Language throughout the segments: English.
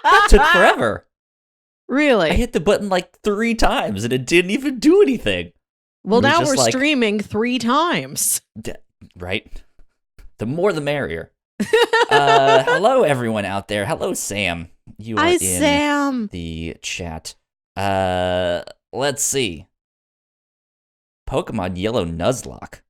That took forever. Really? I hit the button like 3 times and it didn't even do anything. Well, now just we're like- streaming 3 times. Right? The more the merrier. Hello, everyone out there. Hello, Sam. You are Hi, in Sam. the chat. Let's see. Pokemon Yellow Nuzlocke.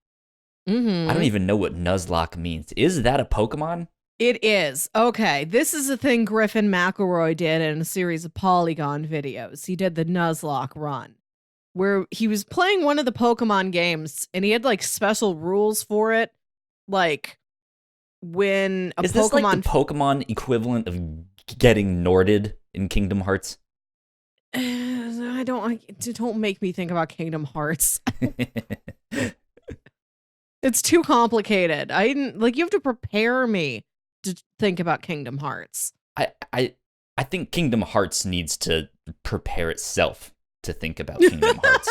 Mm-hmm. I don't even know what Nuzlocke means. Is that a Pokemon? It is. Okay, this is a thing Griffin McElroy did in a series of Polygon videos. He did the Nuzlocke run, where he was playing one of the Pokemon games, and he had, like, special rules for it. Like, when a Is Pokemon... this like the Pokemon equivalent of getting Norded in Kingdom Hearts? Don't make me think about Kingdom Hearts. It's too complicated. You have to prepare me to think about Kingdom Hearts. I think Kingdom Hearts needs to prepare itself to think about Kingdom Hearts.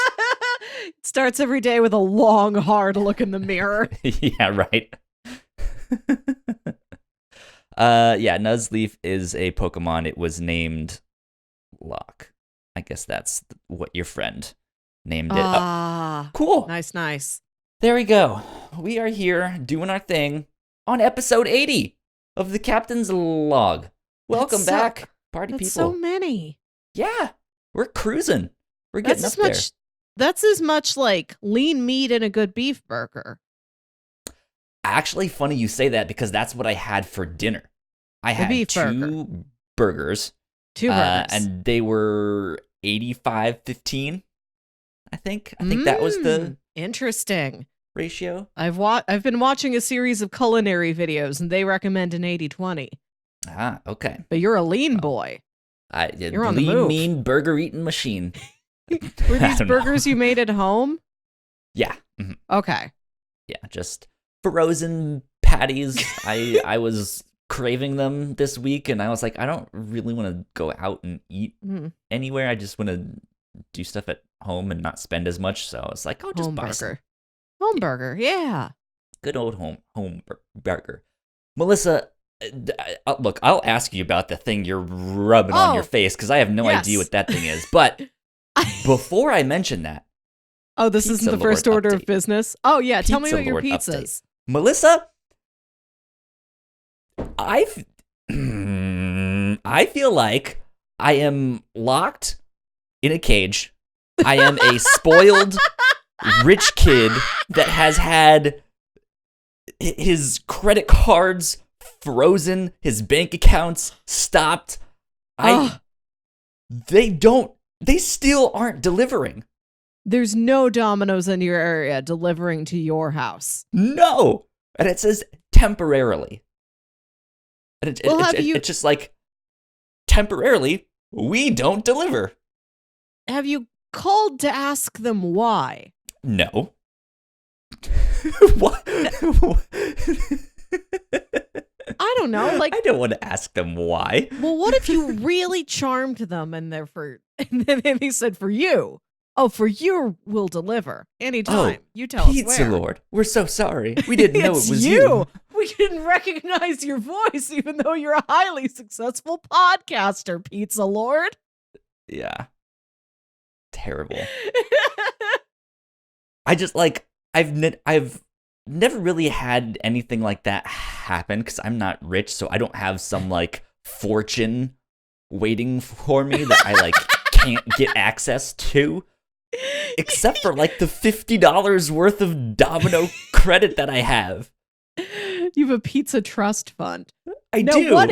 It starts every day with a long, hard look in the mirror. Yeah, right. Nuzleaf is a Pokemon. It was named Locke. I guess that's what your friend named it. Ah, cool. Nice. There we go. We are here doing our thing on episode 80 of the Captain's Log. Welcome back, party that's people. So many. Yeah, we're cruising. We're getting up there. That's as much like lean meat in a good beef burger. Actually, funny you say that because that's what I had for dinner. I had beef 2 burgers. 2 burgers. And they were 85-15, I think. I think that was the interesting ratio. I've been watching a series of culinary videos, and they recommend an 80-20. Ah, okay. But you're a lean boy. You're on the move. Mean burger eating machine. Were these burgers you made at home? Yeah. Mm-hmm. Okay. Yeah, just frozen patties. I was craving them this week, and I was like, I don't really want to go out and eat anywhere. I just want to do stuff at home and not spend as much. So I was like, I'll just buy some. Home burger, yeah. Good old home burger. Melissa, look, I'll ask you about the thing you're rubbing on your face because I have no idea what that thing is. But before I mention that, this isn't the first order of business. Oh yeah, tell me about your pizzas, update. Melissa. I feel like I am locked in a cage. I am a spoiled rich kid that has had his credit cards frozen, his bank accounts stopped. They still aren't delivering. There's no Domino's in your area delivering to your house. No. And it says temporarily. And it's just like, temporarily, we don't deliver. Have you called to ask them why? No. What? I don't know. Like, I don't want to ask them why. Well, what if you really charmed them and then they said for you? Oh, for you, we'll deliver anytime. You tell us where. Pizza Lord, we're so sorry. We didn't know it was you. We didn't recognize your voice, even though you're a highly successful podcaster, Pizza Lord. Yeah. Terrible. I just I've never really had anything like that happen because I'm not rich, so I don't have some fortune waiting for me that I can't get access to. Except for the $50 worth of Domino credit that I have. You have a pizza trust fund. I do. What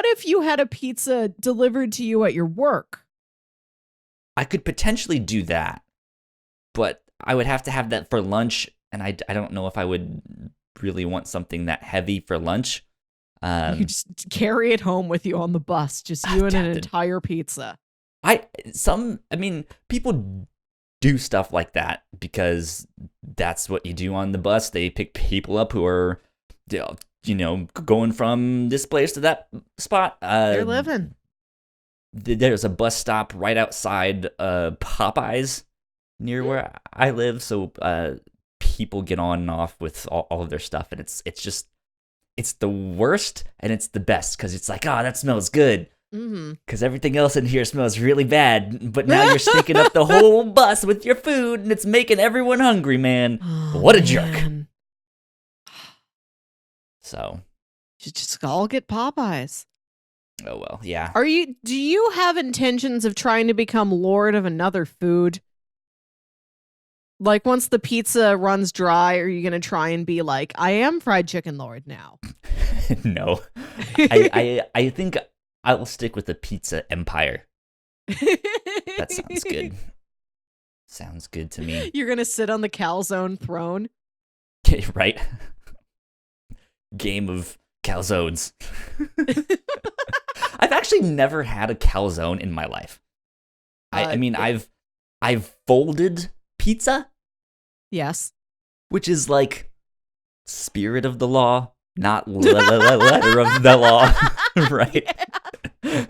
if you had a pizza delivered to you at your work? I could potentially do that, but I would have to have that for lunch, and I don't know if I would really want something that heavy for lunch. You just carry it home with you on the bus, just you and an entire pizza. People do stuff like that because that's what you do on the bus. They pick people up who are, going from this place to that spot. They're living. There's a bus stop right outside Popeyes near where I live, so people get on and off with all of their stuff, and it's just it's the worst and it's the best because it's like, oh, that smells good. Mm-hmm. Because everything else in here smells really bad, but now you're stinking up the whole bus with your food, and it's making everyone hungry, man. Oh, What a man. jerk. So. You just all get Popeyes. Oh, well, yeah. Do you have intentions of trying to become lord of another food? Like, once the pizza runs dry, are you going to try and be like, I am fried chicken lord now? No. I think I'll stick with the pizza empire. That sounds good. Sounds good to me. You're going to sit on the Calzone throne? Right? Game of calzones. I've actually never had a calzone in my life. I mean, I've folded pizza. Yes. Which is like spirit of the law, not letter of the law, right? Yeah.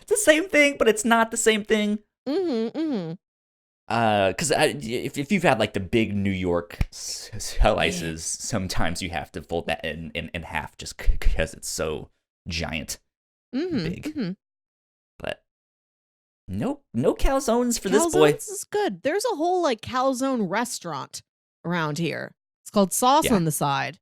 It's the same thing, but it's not the same thing. Because if you've had like the big New York slices, sometimes you have to fold that in half just because it's so giant, big. But no calzones for this boy. Calzones is good. There's a whole like calzone restaurant around here. It's called Sauce on the Side,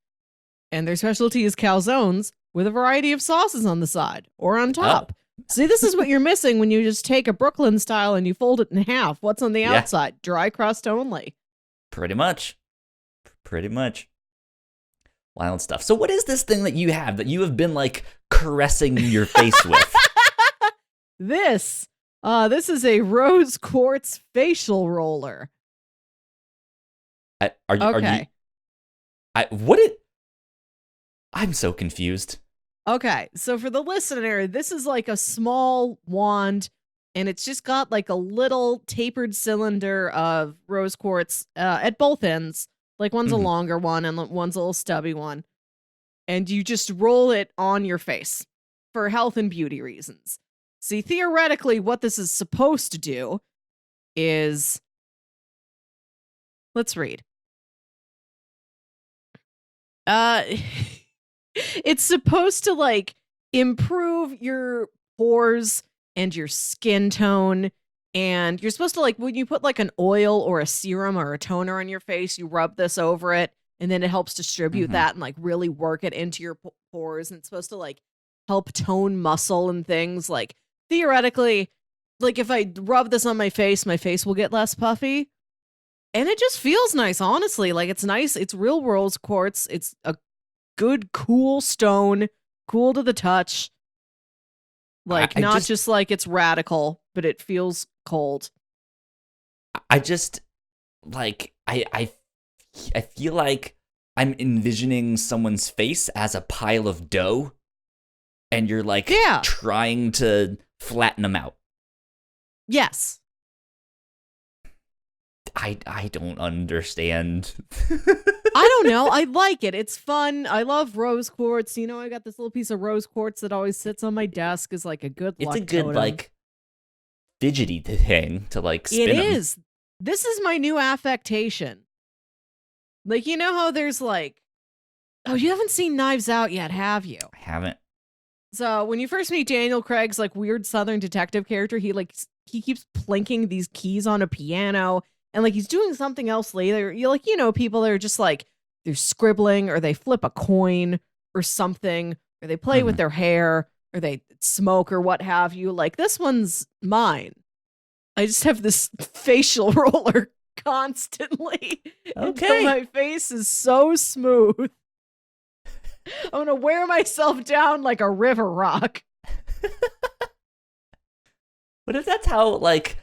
and their specialty is calzones with a variety of sauces on the side or on top. See, this is what you're missing when you just take a Brooklyn style and you fold it in half. What's on the outside? Dry crust only. Pretty much. Wild stuff. So what is this thing that you have been like caressing your face with? This is a rose quartz facial roller. I'm so confused. Okay, so for the listener, this is like a small wand, and it's just got like a little tapered cylinder of rose quartz at both ends. Like one's a longer one and one's a little stubby one. And you just roll it on your face for health and beauty reasons. See, theoretically, what this is supposed to do is... Let's read. It's supposed to like improve your pores and your skin tone, and you're supposed to like when you put like an oil or a serum or a toner on your face, you rub this over it, and then it helps distribute that and like really work it into your pores, and it's supposed to like help tone muscle and things. Like theoretically, like if I rub this on my face will get less puffy, and it just feels nice. Honestly, like it's nice. It's real rose quartz. It's a good, cool stone, cool to the touch. Like, not just like it's radical, but it feels cold. I just, like, I feel like I'm envisioning someone's face as a pile of dough, and you're, like, trying to flatten them out. Yes. I don't understand. I don't know. I like it. It's fun. I love rose quartz. You know, I got this little piece of rose quartz that always sits on my desk as like a good luck totem. It's a good, like, fidgety thing to, like, spin It is. This is my new affectation. Like, you know how there's like... Oh, you haven't seen Knives Out yet, have you? I haven't. So when you first meet Daniel Craig's like weird Southern detective character, he keeps plinking these keys on a piano. And, like, he's doing something else later. People that are just, like, they're scribbling or they flip a coin or something, or they play with their hair or they smoke or what have you. Like, this one's mine. I just have this facial roller constantly. Okay. My face is so smooth. I'm going to wear myself down like a river rock. What if that's how, like...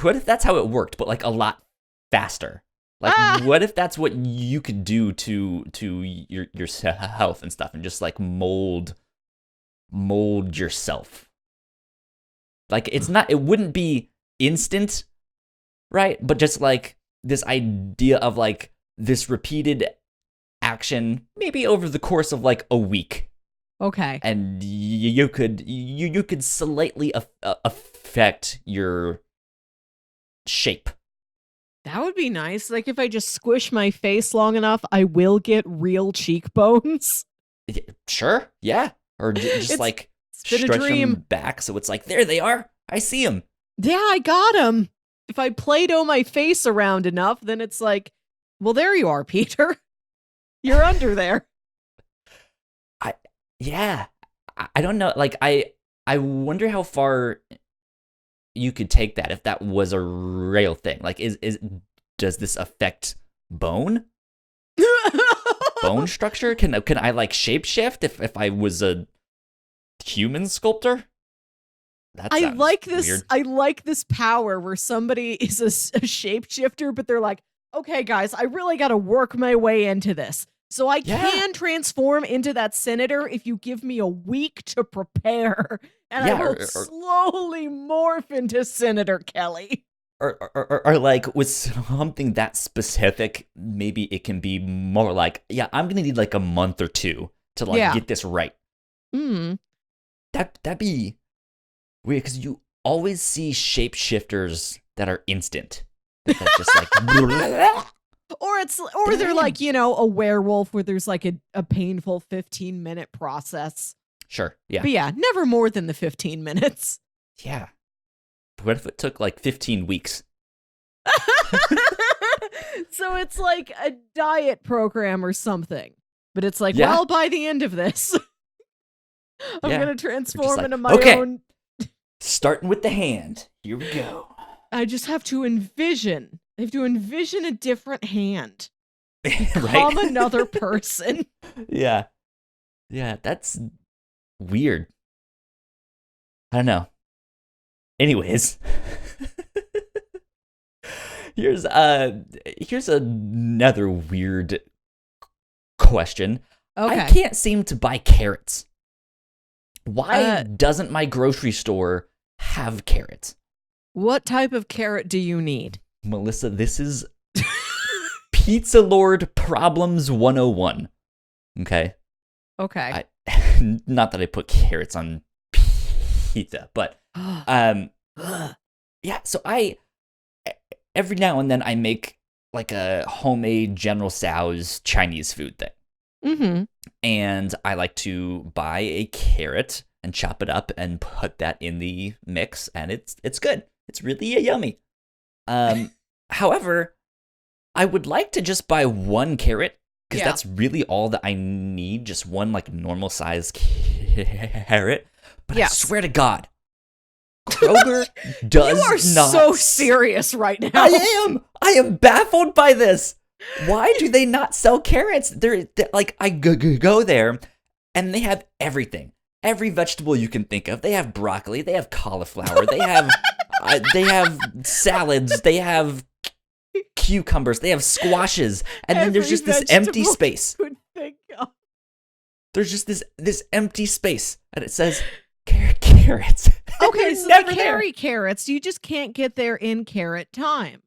What if that's how it worked, but like a lot faster? Like, what if that's what you could do to your health and stuff, and just like mold yourself? Like, it wouldn't be instant, right? But just like this idea of like this repeated action, maybe over the course of like a week. Okay. And you could slightly affect your shape That would be nice. Like if I just squish my face long enough, I will get real cheekbones. Sure, yeah. Or just It's like been a stretch dream. them back so it's like, there they are. I see them. Yeah, I got him. If I Play-Doh my face around enough, then it's like, well, there you are, Peter. You're under there. Yeah. I don't know. Like, I wonder how far you could take that if that was a real thing. Like, does this affect bone structure? Can I like shapeshift if I was a human sculptor? That I sounds like this. weird. I like this power where somebody is a shapeshifter, but they're like, okay, guys, I really got to work my way into this. So I can transform into that senator if you give me a week to prepare, and I will slowly morph into Senator Kelly. Or like with something that specific, maybe it can be more like, yeah, I'm gonna need like a month or two to like get this right. That'd be weird because you always see shapeshifters that are instant. That's just like or they're like, a werewolf where there's like a painful 15-minute process. Sure, yeah. But yeah, never more than the 15 minutes. Yeah. What if it took like 15 weeks? So it's like a diet program or something. But it's like, well, by the end of this, I'm going to transform into my own. Starting with the hand. Here we go. I just have to envision. I have to envision a different hand. Become another person. Yeah. Yeah, that's weird. I don't know. Anyways, here's another weird question. Okay. I can't seem to buy carrots. Why doesn't my grocery store have carrots? What type of carrot do you need? Melissa, this is Pizza Lord Problems 101. Okay? Okay. Not that I put carrots on pizza, but yeah, so I every now and then I make like a homemade General Tso's Chinese food thing. Mm-hmm. And I like to buy a carrot and chop it up and put that in the mix, and it's good. It's really yummy. However, I would like to just buy one carrot because that's really all that I need, just one like normal size carrot. But I swear to God, Kroger does not. You are so serious right now. I am baffled by this. Why do they not sell carrots? They're like, I go there, and they have everything, every vegetable you can think of. They have broccoli, they have cauliflower, they have salads, they have cucumbers, they have squashes, and then there's just this empty space. There's just this empty space, and it says carrots. Okay, so they carry carrots. You just can't get there in carrot time.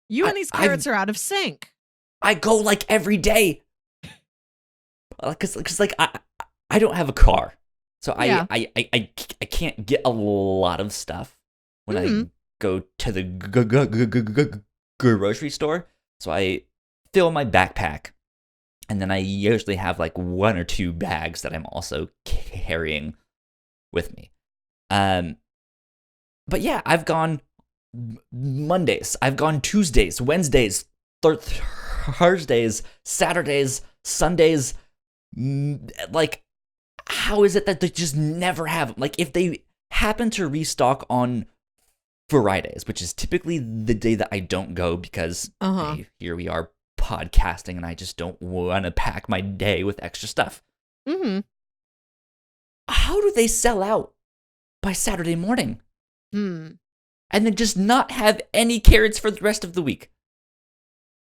You and these carrots are out of sync. I go like every day, because like I don't have a car, so I can't get a lot of stuff when I go to the grocery store. So I fill my backpack, and then I usually have like one or two bags that I'm also carrying with me. But yeah, I've gone Mondays, I've gone Tuesdays, Wednesdays, Thursdays, Saturdays, Sundays. Like, how is it that they just never have them? Like, if they happen to restock on Fridays, which is typically the day that I don't go because hey, here we are podcasting and I just don't want to pack my day with extra stuff. Mm-hmm. How do they sell out by Saturday morning? And then just not have any carrots for the rest of the week?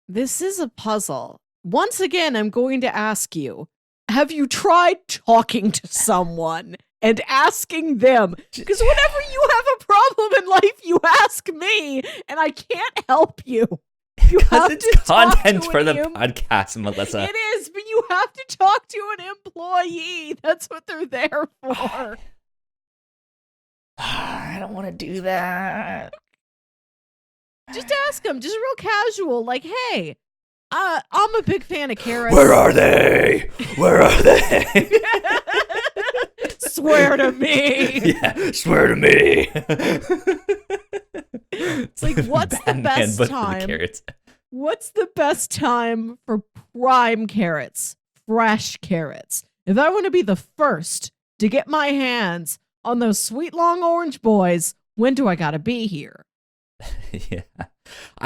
This is a puzzle. Once again, I'm going to ask you, have you tried talking to someone and asking them? Because whenever you have a problem in life, you ask me, and I can't help you. Because it's content for the podcast, Melissa. It is, but you have to talk to an employee. That's what they're there for. I don't want to do that. Just ask them, just real casual, like, hey, I'm a big fan of carrots. Where are they? Where are they? Swear to me. Yeah, swear to me. It's like, what's the best time? What's the best time for prime carrots? Fresh carrots. If I want to be the first to get my hands on those sweet long orange boys, when do I gotta be here? Yeah.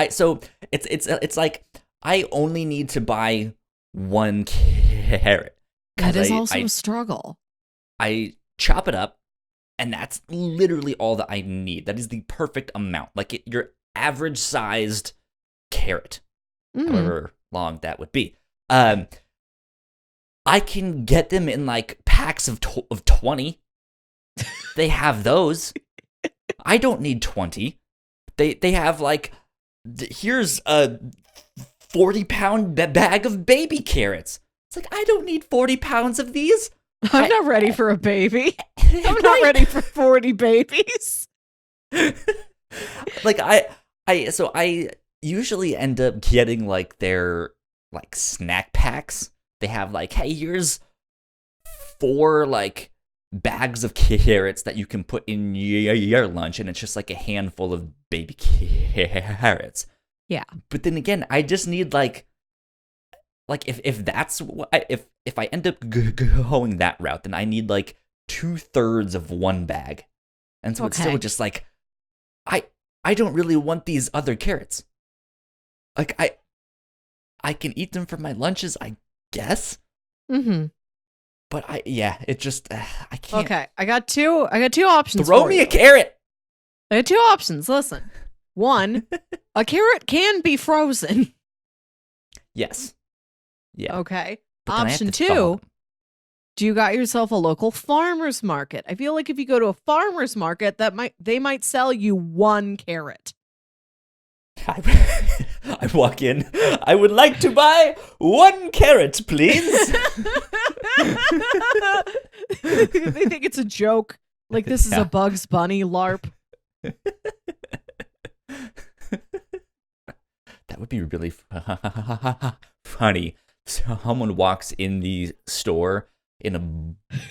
So it's like I only need to buy one carrot. That is also a struggle. I chop it up, and that's literally all that I need. That is the perfect amount. Like your average sized carrot, however long that would be. I can get them in like packs of 20. They have those. I don't need 20. They have like, here's a 40-pound bag of baby carrots. It's like, I don't need 40 pounds of these. I'm not ready for a baby. I'm not ready for 40 babies. Like I usually end up getting like their like snack packs. They have like, hey, here's 4 like bags of carrots that you can put in your lunch, and it's just like a handful of baby carrots. Yeah. But then again, I just need like if that's what if I end up going that route, then I need like 2/3 of one bag, and so it's still just like I don't really want these other carrots. Like I can eat them for my lunches, I guess. Mm-hmm. But it just I can't. Okay, I got two options. Throw me a carrot. I got 2 options. Listen, 1, a carrot can be frozen. Yes. Yeah. Okay. Option 2, do you got yourself a local farmer's market? I feel like if you go to a farmer's market, they might sell you 1 carrot. I walk in. I would like to buy 1 carrot, please. They think it's a joke. Like this is a Bugs Bunny LARP. That would be really funny. Someone walks in the store in a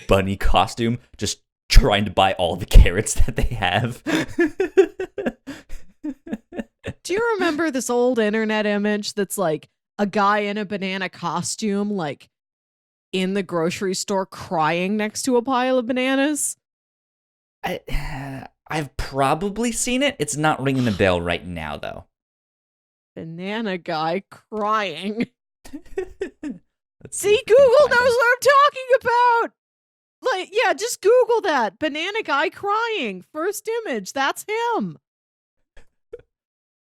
bunny costume, just trying to buy all the carrots that they have. Do you remember this old internet image that's like a guy in a banana costume, like in the grocery store crying next to a pile of bananas? I've probably seen it. It's not ringing a bell right now, though. Banana guy crying. See, Google knows what I'm talking about. Like, yeah, just Google that. Banana guy crying. First image. That's him.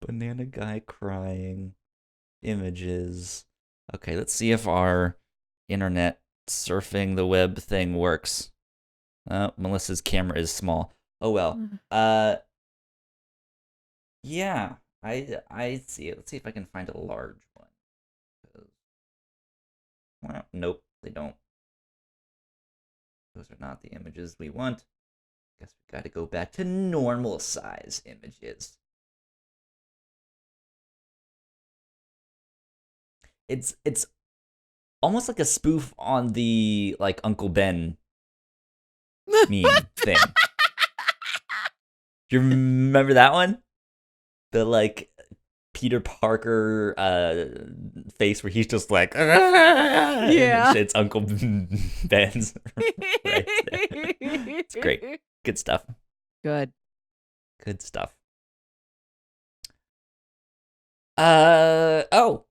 Banana guy crying. Images. Okay, let's see if our internet surfing the web thing works. Melissa's camera is small. Oh well. Yeah, I see it. Let's see if I can find a large one. Well, nope, they don't. Those are not the images we want. Guess we gotta go back to normal size images. It's almost like a spoof on the like Uncle Ben meme thing. Do you remember that one? The like Peter Parker face where he's just like, yeah, it's Uncle Ben's right there. It's great. Good stuff. Good stuff. Oh.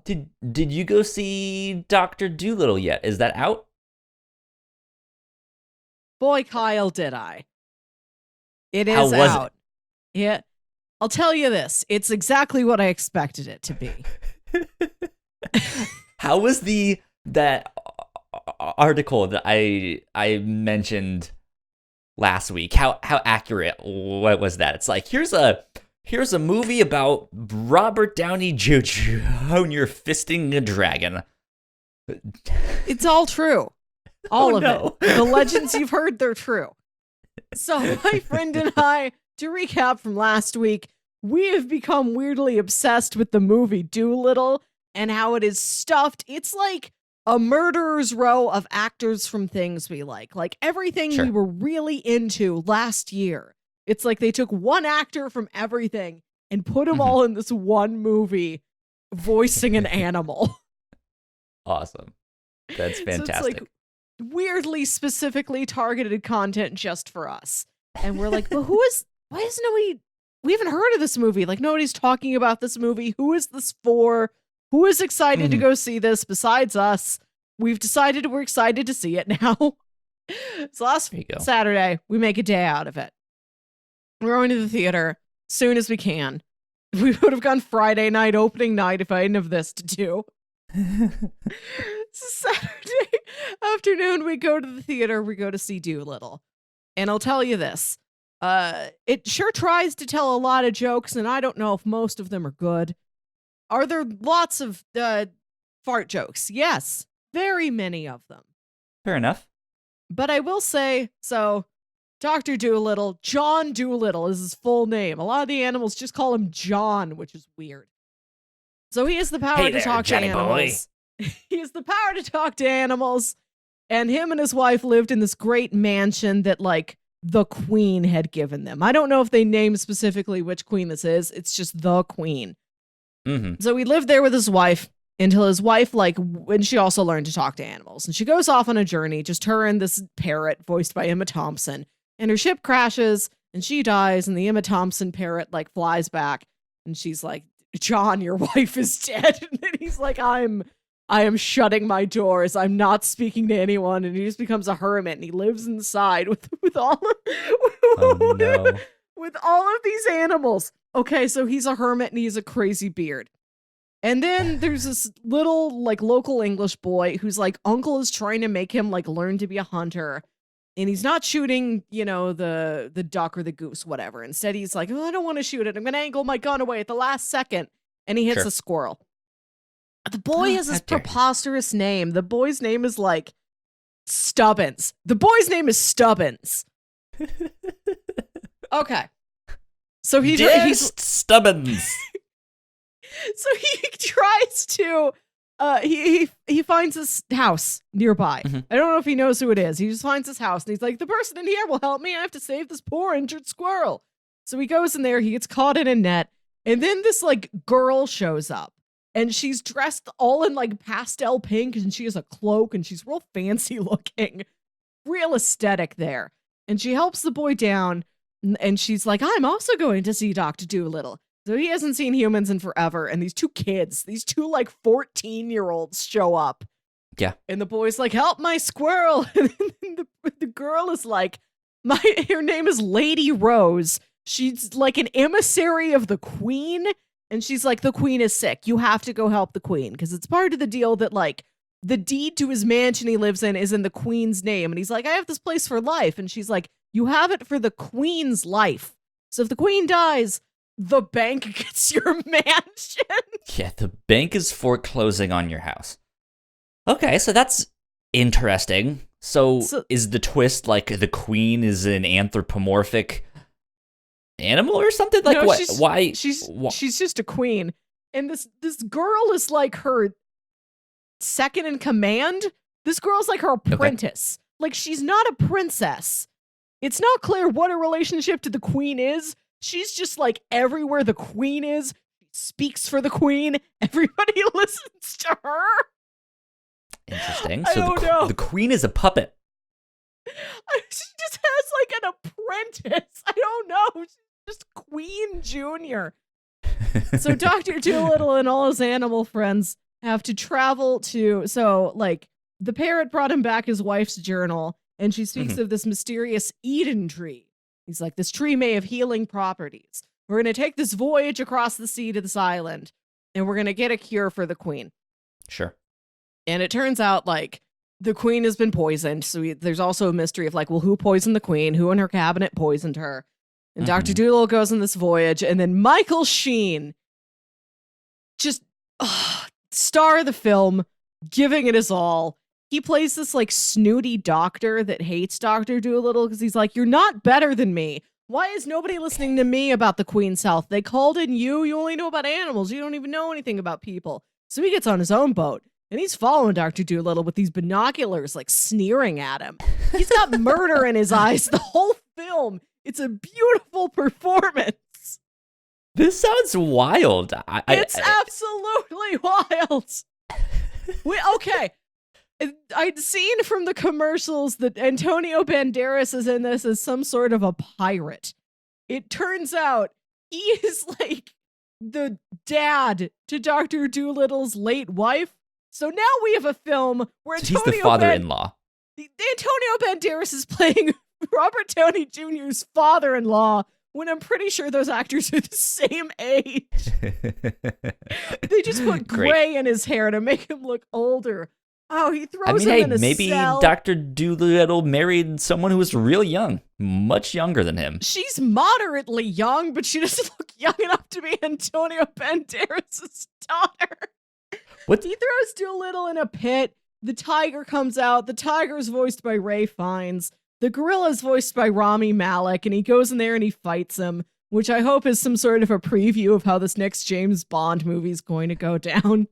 Did you go see Dr. Dolittle yet? Is that out? Boy, Kyle, did I. It is How was out. It? Yeah. I'll tell you this. It's exactly what I expected it to be. How was that article that I mentioned last week? How accurate what was that? It's like, here's a movie about Robert Downey Jr. fisting a dragon. It's all true. All of it. The legends you've heard, they're true. So my friend and I, to recap from last week, we have become weirdly obsessed with the movie Dolittle and how it is stuffed. It's like a murderer's row of actors from things we like everything we were really into last year. It's like they took one actor from everything and put them all in this one movie voicing an animal. Awesome. That's fantastic. So it's like weirdly specifically targeted content just for us. And we're like, well, why isn't nobody, we haven't heard of this movie. Like nobody's talking about this movie. Who is this for? Who is excited to go see this besides us? We've decided we're excited to see it now. So last Saturday, we make a day out of it. We're going to the theater as soon as we can. We would have gone Friday night, opening night, if I didn't have this to do. Saturday afternoon, we go to the theater. We go to see Dolittle. And I'll tell you this. It sure tries to tell a lot of jokes, and I don't know if most of them are good. Are there lots of fart jokes? Yes, very many of them. Fair enough. But I will say, so Dr. Dolittle, John Dolittle is his full name. A lot of the animals just call him John, which is weird. So he has the power to talk to animals. He has the power to talk to animals. And him and his wife lived in this great mansion that, like, the queen had given them. I don't know if they named specifically which queen this is. It's just the queen. So he lived there with his wife until his wife, when she also learned to talk to animals. And she goes off on a journey, just her and this parrot voiced by Emma Thompson. And her ship crashes and she dies. And the Emma Thompson parrot, flies back. And she's like, John, your wife is dead. And then he's like, I am shutting my doors. I'm not speaking to anyone. And he just becomes a hermit and he lives inside with all with all of these animals. Okay, so he's a hermit and he has a crazy beard. And then there's this little local English boy whose uncle is trying to make him learn to be a hunter. And he's not shooting, the duck or the goose, whatever. Instead, he's like, oh, I don't want to shoot it. I'm going to angle my gun away at the last second. And he hits a squirrel. The boy has this preposterous name. The boy's name is Stubbins. The boy's name is Stubbins. Okay. So he's Stubbins. So he tries to he finds this house nearby. I don't know if he knows who it is. He just finds this house and he's like, the person in here will help me. I have to save this poor injured squirrel. So he goes in there, he gets caught in a net, and then this girl shows up. And she's dressed all in pastel pink, and she has a cloak, and she's real fancy looking, real aesthetic there. And she helps the boy down, and she's like, I'm also going to see Dr. Dolittle. So he hasn't seen humans in forever, and these two 14-year-olds show up. Yeah. And the boy's like, help my squirrel. And the girl is like, her name is Lady Rose. She's an emissary of the queen. And she's like, the queen is sick. You have to go help the queen. Because it's part of the deal that, the deed to his mansion he lives in is in the queen's name. And he's like, I have this place for life. And she's like, you have it for the queen's life. So if the queen dies, the bank gets your mansion. Yeah, the bank is foreclosing on your house. Okay, so that's interesting. So is the twist, the queen is an anthropomorphic animal or something? No, what? Why? She's just a queen, and this girl is her second in command. This girl's her apprentice. Okay. She's not a princess. It's not clear what her relationship to the queen is. She's just everywhere the queen is. She speaks for the queen. Everybody listens to her. Interesting. So the queen is a puppet. She just has an apprentice. I don't know. Just Queen Junior. So Dr. Dolittle and all his animal friends have to travel to, the parrot brought him back his wife's journal, and she speaks of this mysterious Eden tree. He's like, this tree may have healing properties. We're going to take this voyage across the sea to this island, and we're going to get a cure for the queen. Sure. And it turns out, the queen has been poisoned. So there's also a mystery of, well, who poisoned the queen? Who in her cabinet poisoned her? And Dr. Dolittle goes on this voyage, and then Michael Sheen, just star of the film, giving it his all. He plays this snooty doctor that hates Dr. Dolittle because he's like, you're not better than me. Why is nobody listening to me about the Queen's Health? They called in you. You only know about animals. You don't even know anything about people. So he gets on his own boat, and he's following Dr. Dolittle with these binoculars, like sneering at him. He's got murder in his eyes the whole film. It's a beautiful performance. This sounds wild. It's absolutely wild. Okay. I'd seen from the commercials that Antonio Banderas is in this as some sort of a pirate. It turns out he is like the dad to Dr. Doolittle's late wife. So now we have a film where he's the father-in-law. Antonio Banderas is playing Robert Downey Jr.'s father-in-law when I'm pretty sure those actors are the same age. They just put gray in his hair to make him look older. Oh, he throws him in a maybe cell. Dr. Dolittle married someone who was real young, much younger than him. She's moderately young, but she doesn't look young enough to be Antonio Banderas' daughter. What? He throws Dolittle in a pit. The tiger comes out. The tiger's voiced by Ray Fiennes. The gorilla's voiced by Rami Malek, and he goes in there and he fights him, which I hope is some sort of a preview of how this next James Bond movie is going to go down.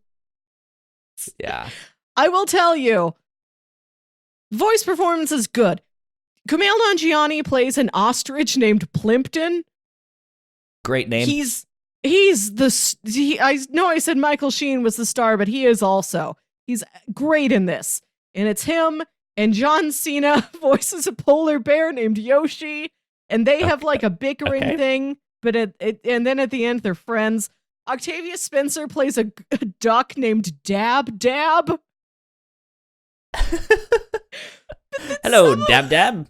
Yeah. I will tell you, voice performance is good. Kumail Nanjiani plays an ostrich named Plimpton. Great name. I know I said Michael Sheen was the star, but he is also. He's great in this. And it's him and John Cena voices a polar bear named Yoshi. And they have like a bickering thing, but and then at the end they're friends. Octavia Spencer plays a duck named Dab Dab. Hello, Dab Dab.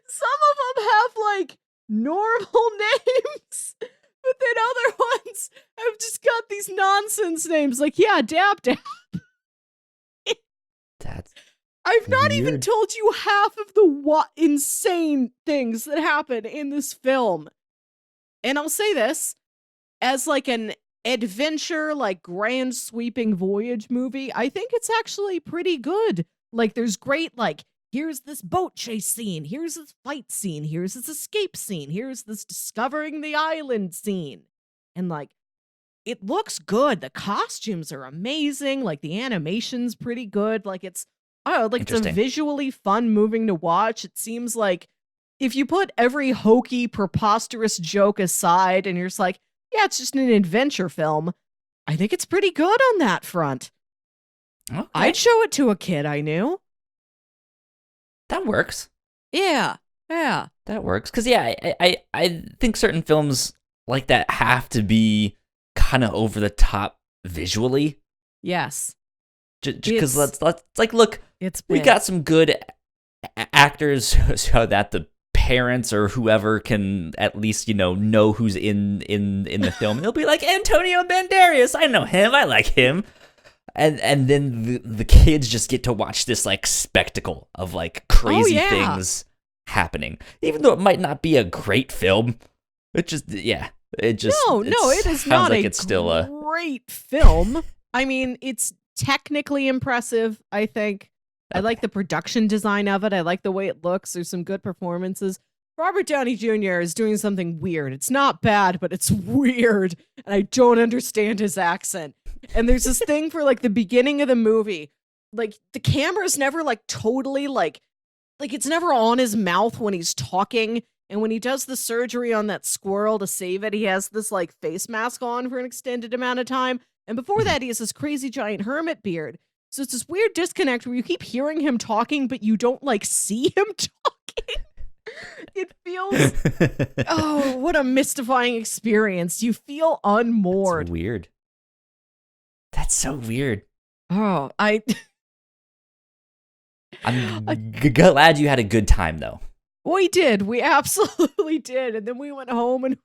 Some of them have like normal names, but then other ones have just got these nonsense names. Like, yeah, Dab Dab. I've not even told you half of the insane things that happen in this film. And I'll say this, as like an adventure, like grand sweeping voyage movie, I think it's actually pretty good. Like there's great, like, here's this boat chase scene, here's this fight scene, here's this escape scene, here's this discovering the island scene. And like, it looks good. The costumes are amazing. Like the animation's pretty good. Like it's a visually fun moving to watch. It seems like if you put every hokey, preposterous joke aside and you're just like, yeah, it's just an adventure film, I think it's pretty good on that front. Okay. I'd show it to a kid I knew. That works. Yeah. That works. Because, yeah, I think certain films like that have to be kind of over the top visually. Yes. Because let's like, look, we got some good actors so that the parents or whoever can at least know who's in the film. And they'll be like, Antonio Banderas, I know him, I like him. And then the kids just get to watch this like spectacle of like crazy things happening, even though it might not be a great film. It is not a great film. I mean, it's technically impressive, I think. I like the production design of it. I like the way it looks. There's some good performances. Robert Downey Jr. is doing something weird. It's not bad, but it's weird. And I don't understand his accent. And there's this thing for like the beginning of the movie. Like the camera's never like totally like it's never on his mouth when he's talking. And when he does the surgery on that squirrel to save it, he has this like face mask on for an extended amount of time. And before that, he has this crazy giant hermit beard. So it's this weird disconnect where you keep hearing him talking, but you don't like see him talking. It feels, what a mystifying experience. You feel unmoored. That's weird. That's so weird. Oh, I'm glad you had a good time, though. We did. We absolutely did. And then we went home and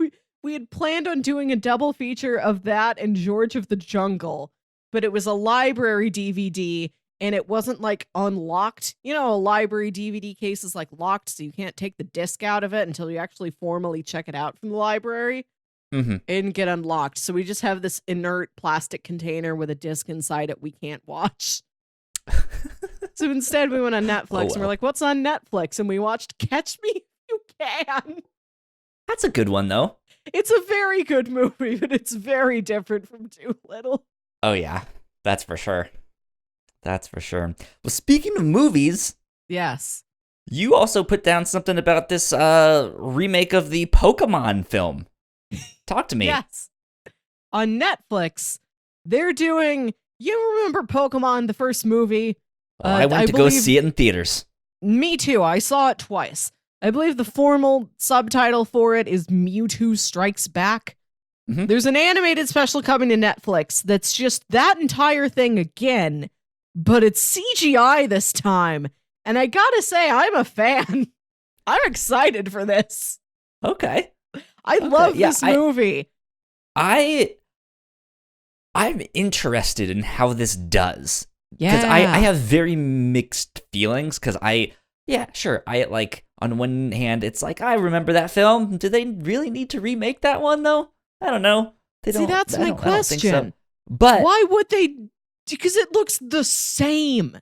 we had planned on doing a double feature of that and George of the Jungle. But it was a library DVD, and it wasn't, like, unlocked. You know, a library DVD case is, like, locked, so you can't take the disc out of it until you actually formally check it out from the library. Mm-hmm. And get unlocked. So we just have this inert plastic container with a disc inside it we can't watch. So instead, we went on Netflix, and we're like, what's on Netflix? And we watched Catch Me If You Can. That's a good one, though. It's a very good movie, but it's very different from Dolittle. Oh, yeah. That's for sure. That's for sure. Well, speaking of movies, Yes. you also put down something about this remake of the Pokemon film. Talk to me. Yes. On Netflix, they're doing. You remember Pokemon, the first movie? Oh, I went to go see it in theaters. Me too. I saw it twice. I believe the formal subtitle for it is Mewtwo Strikes Back. Mhm. There's an animated special coming to Netflix that's just that entire thing again, but it's CGI this time. And I gotta say, I'm a fan. I'm excited for this. Okay. I love this movie. I'm interested in how this does. Yeah. Because I have very mixed feelings, because I like, on one hand, it's like, I remember that film. Do they really need to remake that one, though? I don't know. See, that's my question. So. But why would they? Because it looks the same.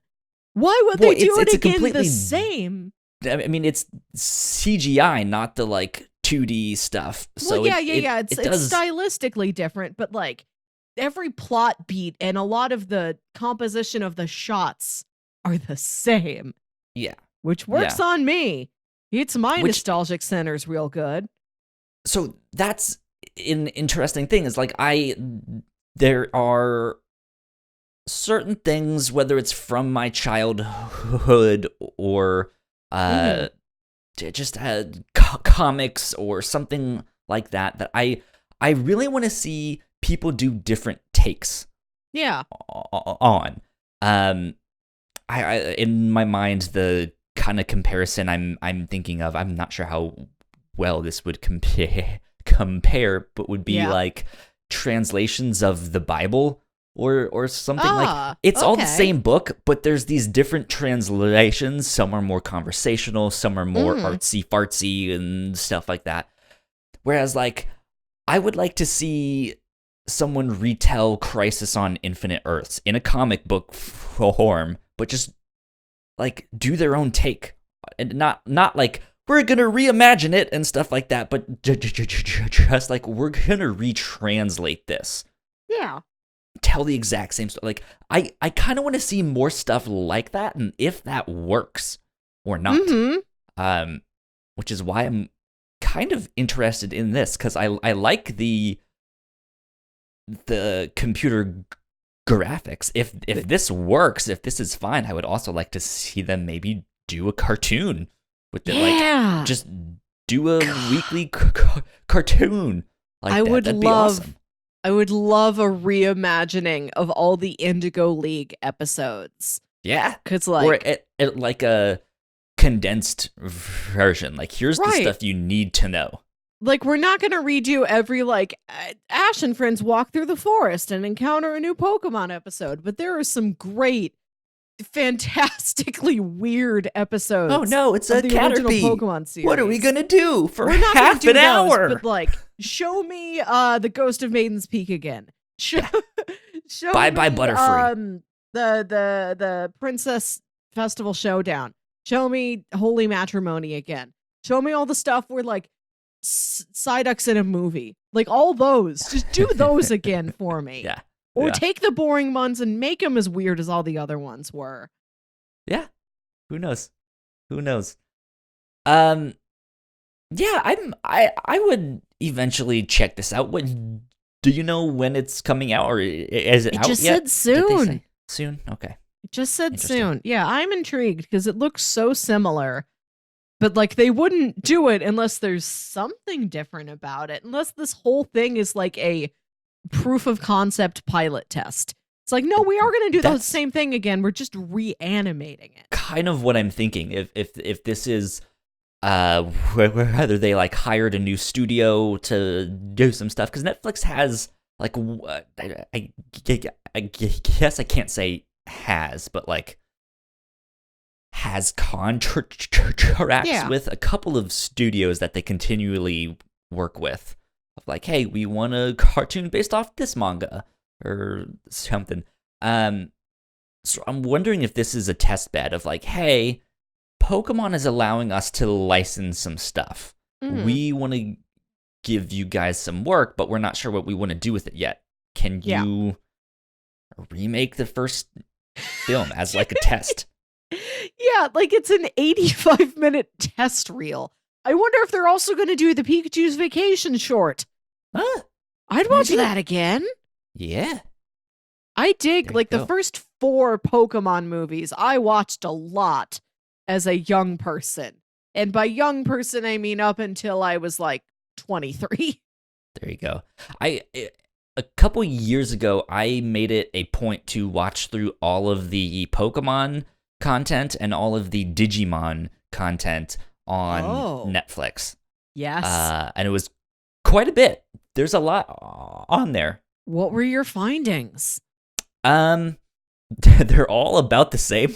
Why would they do it again the same? I mean, it's CGI, not the, like, 2D stuff. So well, yeah. It's stylistically different, but, like, every plot beat and a lot of the composition of the shots are the same. Yeah. Which works on me. It's my nostalgic centers real good. So that's an interesting thing, is like, there are certain things, whether it's from my childhood or just comics or something like that I really want to see people do different takes. Yeah. On. I in my mind, the kind of comparison I'm thinking of, I'm not sure how well this would compare, but would be like translations of the Bible or something. Like, it's all the same book, but there's these different translations. Some are more conversational, some are more artsy-fartsy and stuff like that. Whereas, like, I would like to see someone retell Crisis on Infinite Earths in a comic book form, but just, like, do their own take. And not like, we're gonna reimagine it and stuff like that, but just like, we're gonna retranslate this. Yeah. Tell the exact same story. Like, I kind of want to see more stuff like that, and if that works or not. Which is why I'm kind of interested in this, because I like the computer graphics. If this works, if this is fine, I would also like to see them maybe do a cartoon with it. Like, just do a weekly cartoon. Like, that'd be awesome. I would love a reimagining of all the Indigo League episodes. Yeah, because like, or like a condensed version. Like, here's the stuff you need to know. Like, we're not going to redo every, like, Ash and friends walk through the forest and encounter a new Pokemon episode, but there are some great, fantastically weird episodes. Oh no, it's a Caterpie Pokemon series. What are we gonna do for we're not half do an hour? But, like, show me the Ghost of Maiden's Peak again. Show Bye me, Butterfree. The Princess Festival Showdown. Show me Holy Matrimony again. Show me all the stuff where, like, Psyduck's in a movie. Like, all those. Just do those again for me. Yeah. Or take the boring ones and make them as weird as all the other ones were. Yeah. Who knows? Yeah, I would eventually check this out. Do you know when it's coming out, or is it out yet? It just said soon. Soon? Okay. It just said soon. Yeah, I'm intrigued because it looks so similar. But, like, they wouldn't do it unless there's something different about it. Unless this whole thing is like a proof of concept pilot test. It's like, no, we are going to do the same thing again. We're just reanimating it. Kind of what I'm thinking. If this is whether they, like, hired a new studio to do some stuff, because Netflix has, like, I guess I can't say has, but, like, has contracts with a couple of studios that they continually work with. Of, like, hey, we want a cartoon based off this manga or something. So I'm wondering if this is a test bed of, like, hey, Pokemon is allowing us to license some stuff. We want to give you guys some work, but we're not sure what we want to do with it yet. Can you remake the first film as like a test? Yeah, like it's an 85-minute test reel. I wonder if they're also going to do the Pikachu's Vacation short. I'd watch that again. Yeah. I dig, like, the first 4 Pokemon movies, I watched a lot as a young person. And by young person, I mean up until I was, like, 23. There you go. A couple years ago, I made it a point to watch through all of the Pokemon content and all of the Digimon content on Netflix. Yes. And it was quite a bit. There's a lot on there. What were your findings? They're all about the same.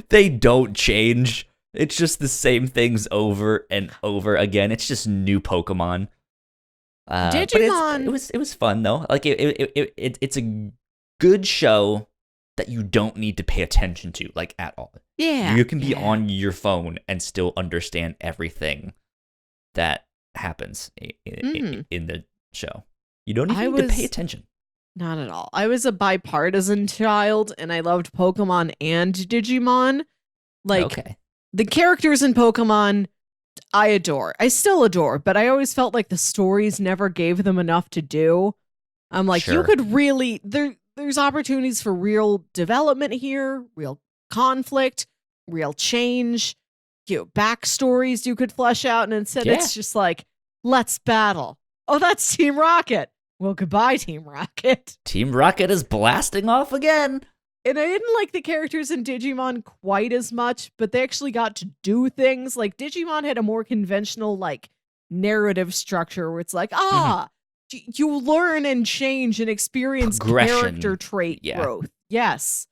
They don't change. It's just the same things over and over again. It's just new Pokemon. Digimon. But it was fun though. Like it's a good show that you don't need to pay attention to, like, at all. Yeah. You can be on your phone and still understand everything that happens in the show. You don't even need to pay attention. Not at all. I was a bipartisan child, and I loved Pokemon and Digimon. Like, the characters in Pokemon, I adore. I still adore, but I always felt like the stories never gave them enough to do. I'm like, you could really... There's opportunities for real development here, real conflict, real change, backstories you could flesh out, and instead it's just like, let's battle. Oh, that's Team Rocket. Well, goodbye, Team Rocket. Team Rocket is blasting off again. And I didn't like the characters in Digimon quite as much, but they actually got to do things. Like, Digimon had a more conventional, like, narrative structure where it's like, you learn and change and experience character trait growth. Yes.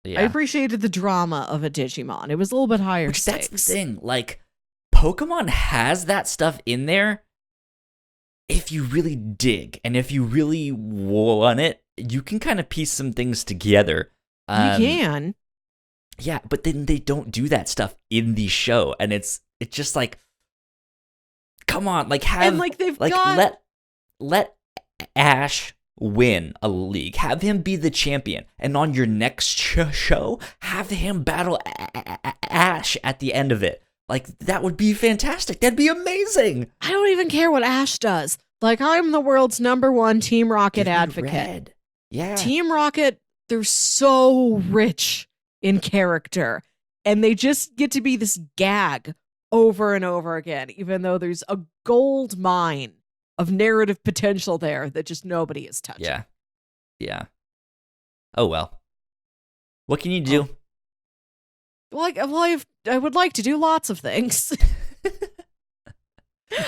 Yeah. I appreciated the drama of a Digimon. It was a little bit higher stakes. That's the thing. Like, Pokemon has that stuff in there. If you really dig and if you really want it, you can kind of piece some things together. You can. Yeah, but then they don't do that stuff in the show. And it's just like, come on, like, have, and like, they've got... let Ash win a league. Have him be the champion. And on your next show, have him battle Ash at the end of it. Like, that would be fantastic. That'd be amazing. I don't even care what Ash does. Like, I'm the world's #1 Team Rocket advocate. Red. Yeah. Team Rocket, they're so rich in character. And they just get to be this gag over and over again, even though there's a gold mine of narrative potential there that just nobody is touching. Yeah. Yeah. Oh, well. What can you do? I would like to do lots of things.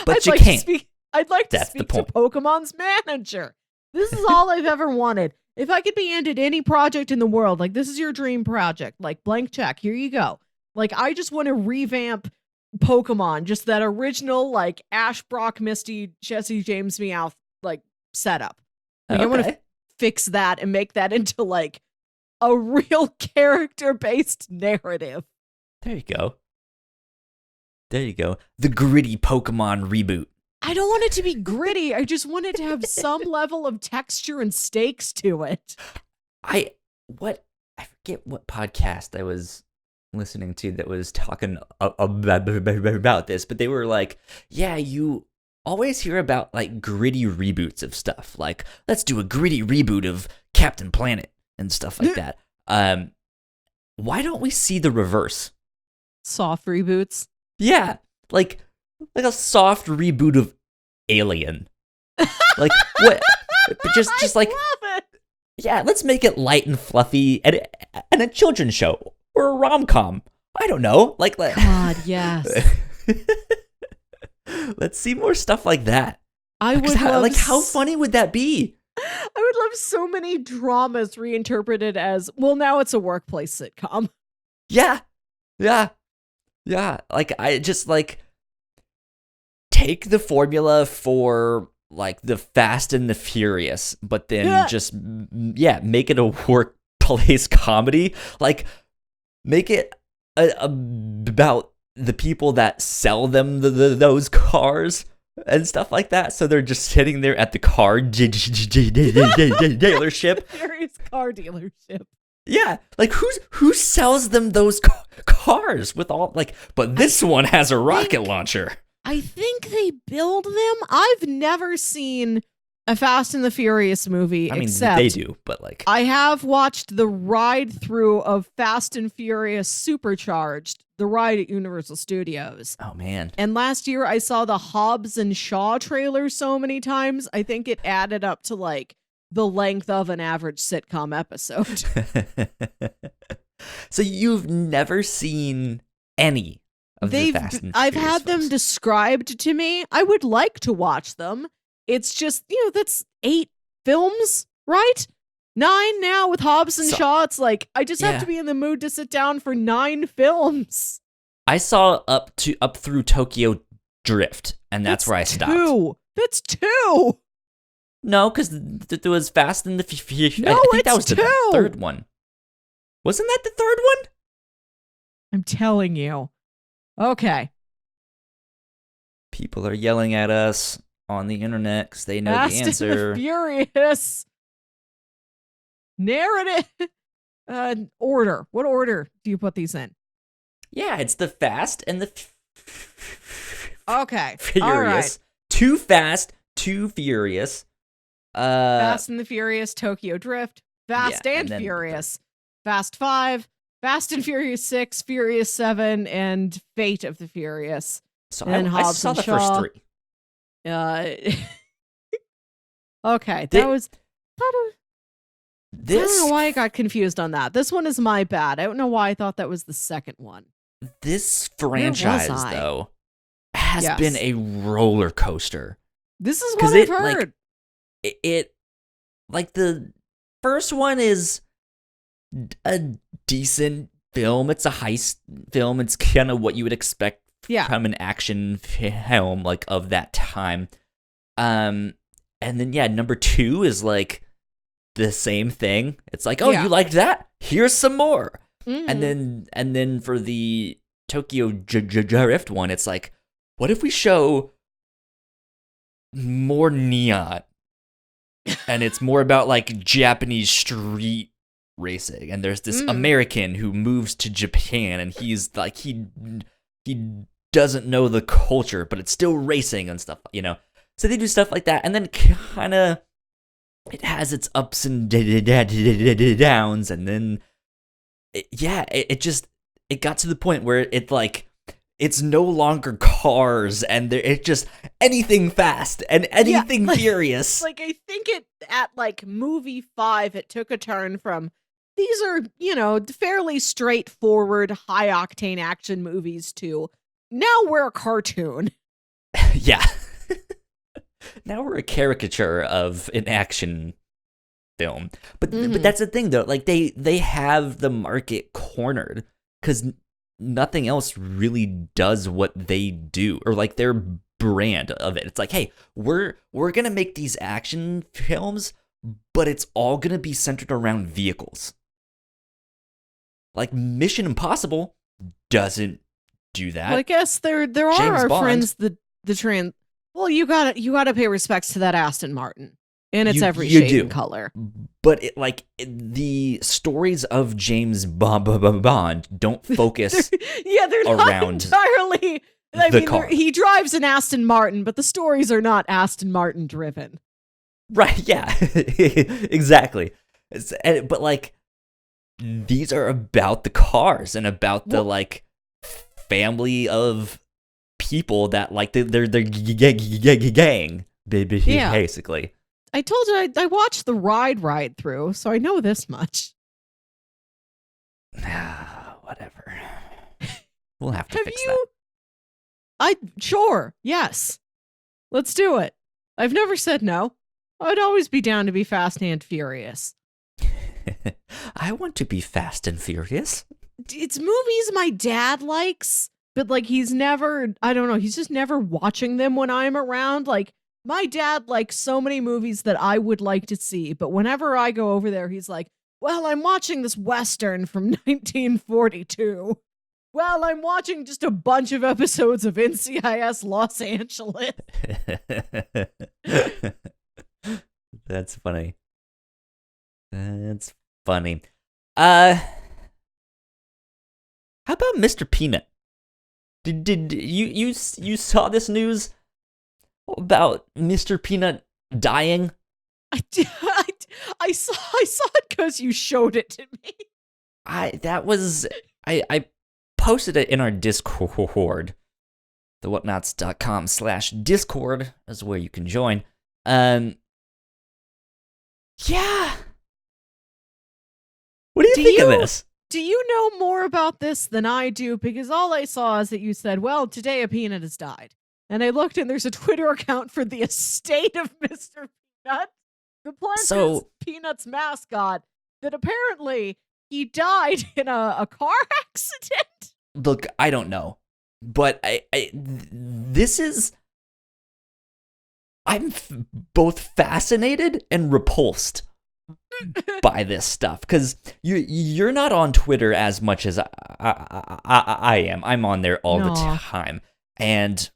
But you can't. I'd like to speak to Pokemon's manager. This is all I've ever wanted. If I could be handed any project in the world, like, this is your dream project, like, blank check, here you go. Like, I just want to revamp Pokemon, just that original, like, Ash, Brock, Misty, Jesse, James, Meowth, like, setup. Like, I want to fix that and make that into, like, a real character-based narrative. There you go. There you go. The gritty Pokemon reboot. I don't want it to be gritty. I just want it to have some level of texture and stakes to it. I forget what podcast I was listening to that was talking about this, but they were like, yeah, you always hear about, like, gritty reboots of stuff. Like, let's do a gritty reboot of Captain Planet and stuff like that. Why don't we see the reverse? Soft reboots? Yeah, like a soft reboot of Alien. Like, what? Just like, love it. Yeah, let's make it light and fluffy and a children's show or a rom-com. I don't know. Like, God, yes. Let's see more stuff like that. I would love, like, how funny would that be? I would love so many dramas reinterpreted as, well, now it's a workplace sitcom. Yeah. Yeah. Yeah. Like, I just, like, take the formula for, like, the Fast and the Furious, but then just, make it a workplace comedy. Like, make it about the people that sell them those cars and stuff like that. So they're just sitting there at the car dealership. Furious car dealership. Yeah, like who sells them those cars with all like? But this one has a rocket launcher. I think they build them. I've never seen a Fast and the Furious movie. I mean, except they do, but like I have watched the ride through of Fast and Furious Supercharged, the ride at Universal Studios. oh man, And last year I saw the Hobbs and Shaw trailer so many times. I think it added up to like the length of an average sitcom episode. So you've never seen any of the Fast and I've Furious had them films? described to me. I would like to watch them. It's just, that's 8 films, right? 9 now with Hobbs and Shaw. It's like, I just have to be in the mood to sit down for 9 films. I saw up through Tokyo Drift, and that's where I stopped. 2. That's 2. No, because there was Fast and the Furious. No, I think that was it's the 2. third one. Wasn't that the third one? I'm telling you. Okay. People are yelling at us on the internet because they know Fast the and answer. the Furious. Narrative. Order. What order do you put these in? Yeah, it's the Fast and the Okay. Furious. All right. Too Fast, Too Furious. Fast and the Furious, Tokyo Drift, Fast yeah, and Furious, Fast 5, Fast and Furious 6, Furious 7, and Fate of the Furious. So and I Hobbs saw and the Shaw. first 3. Okay, that was. I don't know why I got confused on that. This one is my bad. I don't know why I thought that was the second one. This franchise, I? though, has Yes. been a roller coaster. This is 'Cause what I've it, like, heard. It like the first one is a decent film. It's a heist film. It's kind of what you would expect from an action film like of that time. And then number 2 is like the same thing. It's like, oh, you liked that? Here's some more. Mm. And then for the Tokyo Drift one, it's like, what if we show more neon? And it's more about like Japanese street racing, and there's this American who moves to Japan, and he's like he doesn't know the culture, but it's still racing and stuff, So they do stuff like that, and then kind of it has its ups and downs, and then it got to the point where it's no longer cars, and it just anything fast and anything furious. Like, I think at like movie 5, it took a turn from these are, fairly straightforward, high octane action movies to now we're a cartoon. Yeah. Now we're a caricature of an action film. But that's the thing, though. Like, they have the market cornered because nothing else really does what they do, or like their brand of it. It's like, hey, we're gonna make these action films, but it's all gonna be centered around vehicles. Like Mission Impossible doesn't do that. Well, I guess there are James our Bond. friends the trans. Well, you gotta pay respects to that Aston Martin in its every you shade do. and color. But the stories of James Bond don't focus they're not around entirely. I the mean, car. he drives an Aston Martin, but the stories are not Aston Martin driven. Right, yeah. Exactly. But like these are about the cars and about the like family of people that like they're gang basically. I told you I watched the ride through, so I know this much. Whatever. We'll have to fix that. Sure, yes. Let's do it. I've never said no. I'd always be down to be fast and furious. I want to be fast and furious. It's movies my dad likes, but like he's just never watching them when I'm around. Like, my dad likes so many movies that I would like to see, but whenever I go over there, he's like, well, I'm watching this Western from 1942. Well, I'm watching just a bunch of episodes of NCIS Los Angeles. That's funny. That's funny. How about Mr. Peanut? Did you saw this news about Mr. Peanut dying? I saw it because you showed it to me. I posted it in our Discord. The whatnauts.com/Discord is where you can join. Yeah. What do you think of this? Do you know more about this than I do? Because all I saw is that you said, well, today a peanut has died. And I looked and there's a Twitter account for the estate of Mr. Peanut, the Planters Peanuts mascot, that apparently he died in a car accident. Look, I don't know. But this is... I'm both fascinated and repulsed by this stuff, because you're not on Twitter as much as I am. I'm on there all the time, and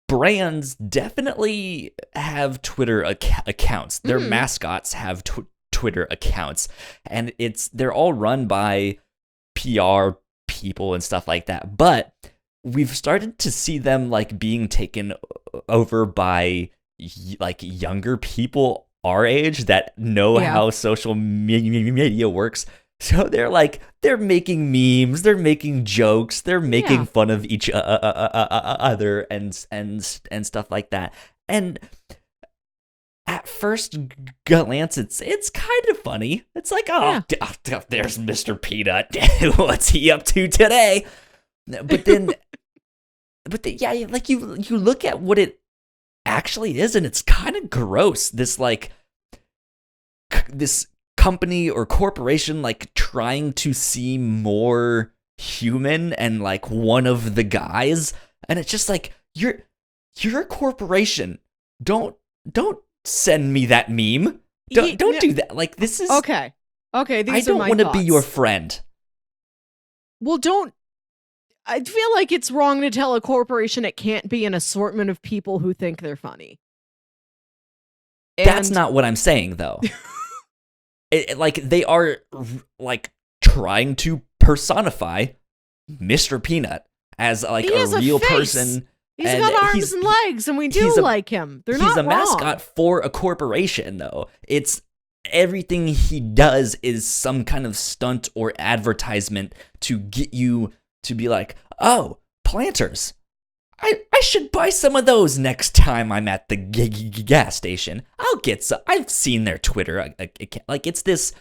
brands definitely have Twitter accounts. Their mascots have Twitter accounts, and they're all run by PR people and stuff like that. But we've started to see them like being taken over by like younger people our age that know how social media works. So they're making memes, they're making jokes, they're making fun of each other and stuff like that. And at first glance, it's kind of funny. It's like, there's Mr. Peanut. What's he up to today? But then, like you look at what it actually is, and it's kind of gross. This this company or corporation like trying to seem more human and like one of the guys, and it's just like, you're a corporation. Don't send me that meme. Don't do that. Like, this is okay. I don't want to be your friend. Well, I feel like it's wrong to tell a corporation it can't be an assortment of people who think they're funny. That's not what I'm saying, though. Like, they are like trying to personify Mr. Peanut as like a real person. He's got arms and legs, and we do like him. He's a mascot for a corporation, though. It's everything he does is some kind of stunt or advertisement to get you to be like, oh, Planters. I should buy some of those next time I'm at the gas station. I'll get some. I've seen their Twitter. Like, it's this.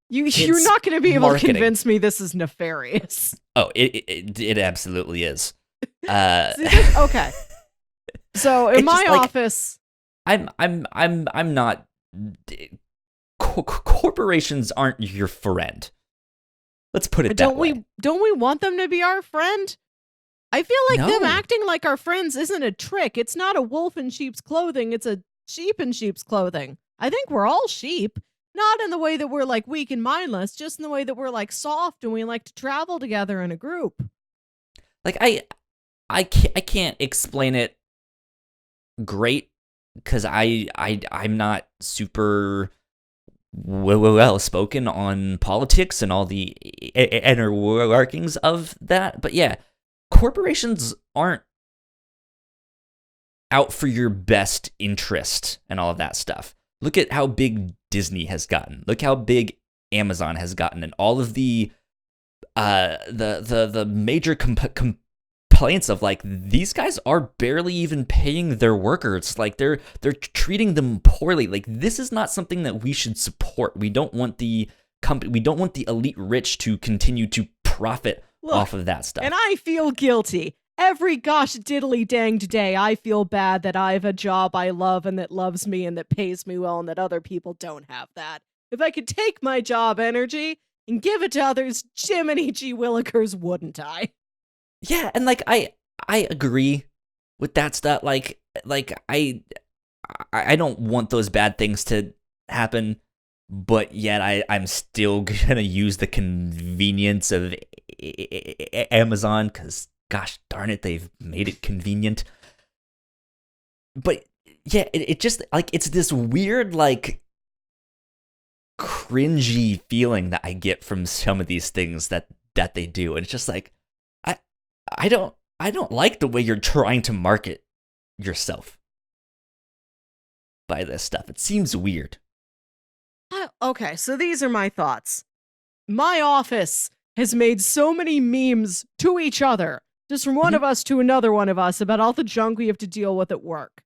You're not going to be able to convince me this is nefarious. Oh, it absolutely is. Okay. So in my office, I'm not. Corporations aren't your friend. Let's put it that way. Don't we want them to be our friend? I feel like them acting like our friends isn't a trick. It's not a wolf in sheep's clothing. It's a sheep in sheep's clothing. I think we're all sheep. Not in the way that we're like weak and mindless, just in the way that we're like soft and we like to travel together in a group. Like, I can't explain it great because I'm not super well spoken on politics and all the inner workings of that. But yeah, corporations aren't out for your best interest and all of that stuff. Look at how big Disney has gotten. Look how big Amazon has gotten, and all of the major complaints of like, these guys are barely even paying their workers. Like, they're treating them poorly. Like, this is not something that we should support. We don't want the elite rich to continue to profit off of that stuff. And I feel guilty. Every gosh diddly danged day, I feel bad that I have a job I love and that loves me and that pays me well and that other people don't have that. If I could take my job energy and give it to others, Jiminy G. Willikers, wouldn't I? Yeah, and like, I agree with that stuff. Like I don't want those bad things to happen, but yet I'm still gonna use the convenience of Amazon, because gosh darn it, they've made it convenient. But yeah, it just like it's this weird like cringy feeling that I get from some of these things that they do, and it's just like I don't like the way you're trying to market yourself by this stuff. It seems weird. Okay, so these are my thoughts. My office has made so many memes to each other, just from one of us to another one of us, about all the junk we have to deal with at work.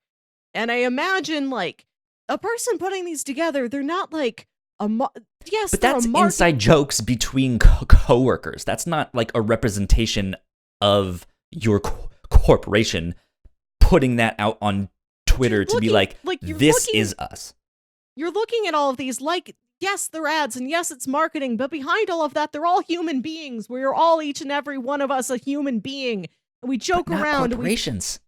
And I imagine, like, a person putting these together, they're not like yes, but that's inside jokes between coworkers. That's not like a representation of your corporation putting that out on Twitter to be like this is us. You're looking at all of these like, yes, they're ads, and yes, it's marketing, but behind all of that, they're all human beings. We're all, each and every one of us, a human being. And we joke around. Corporations.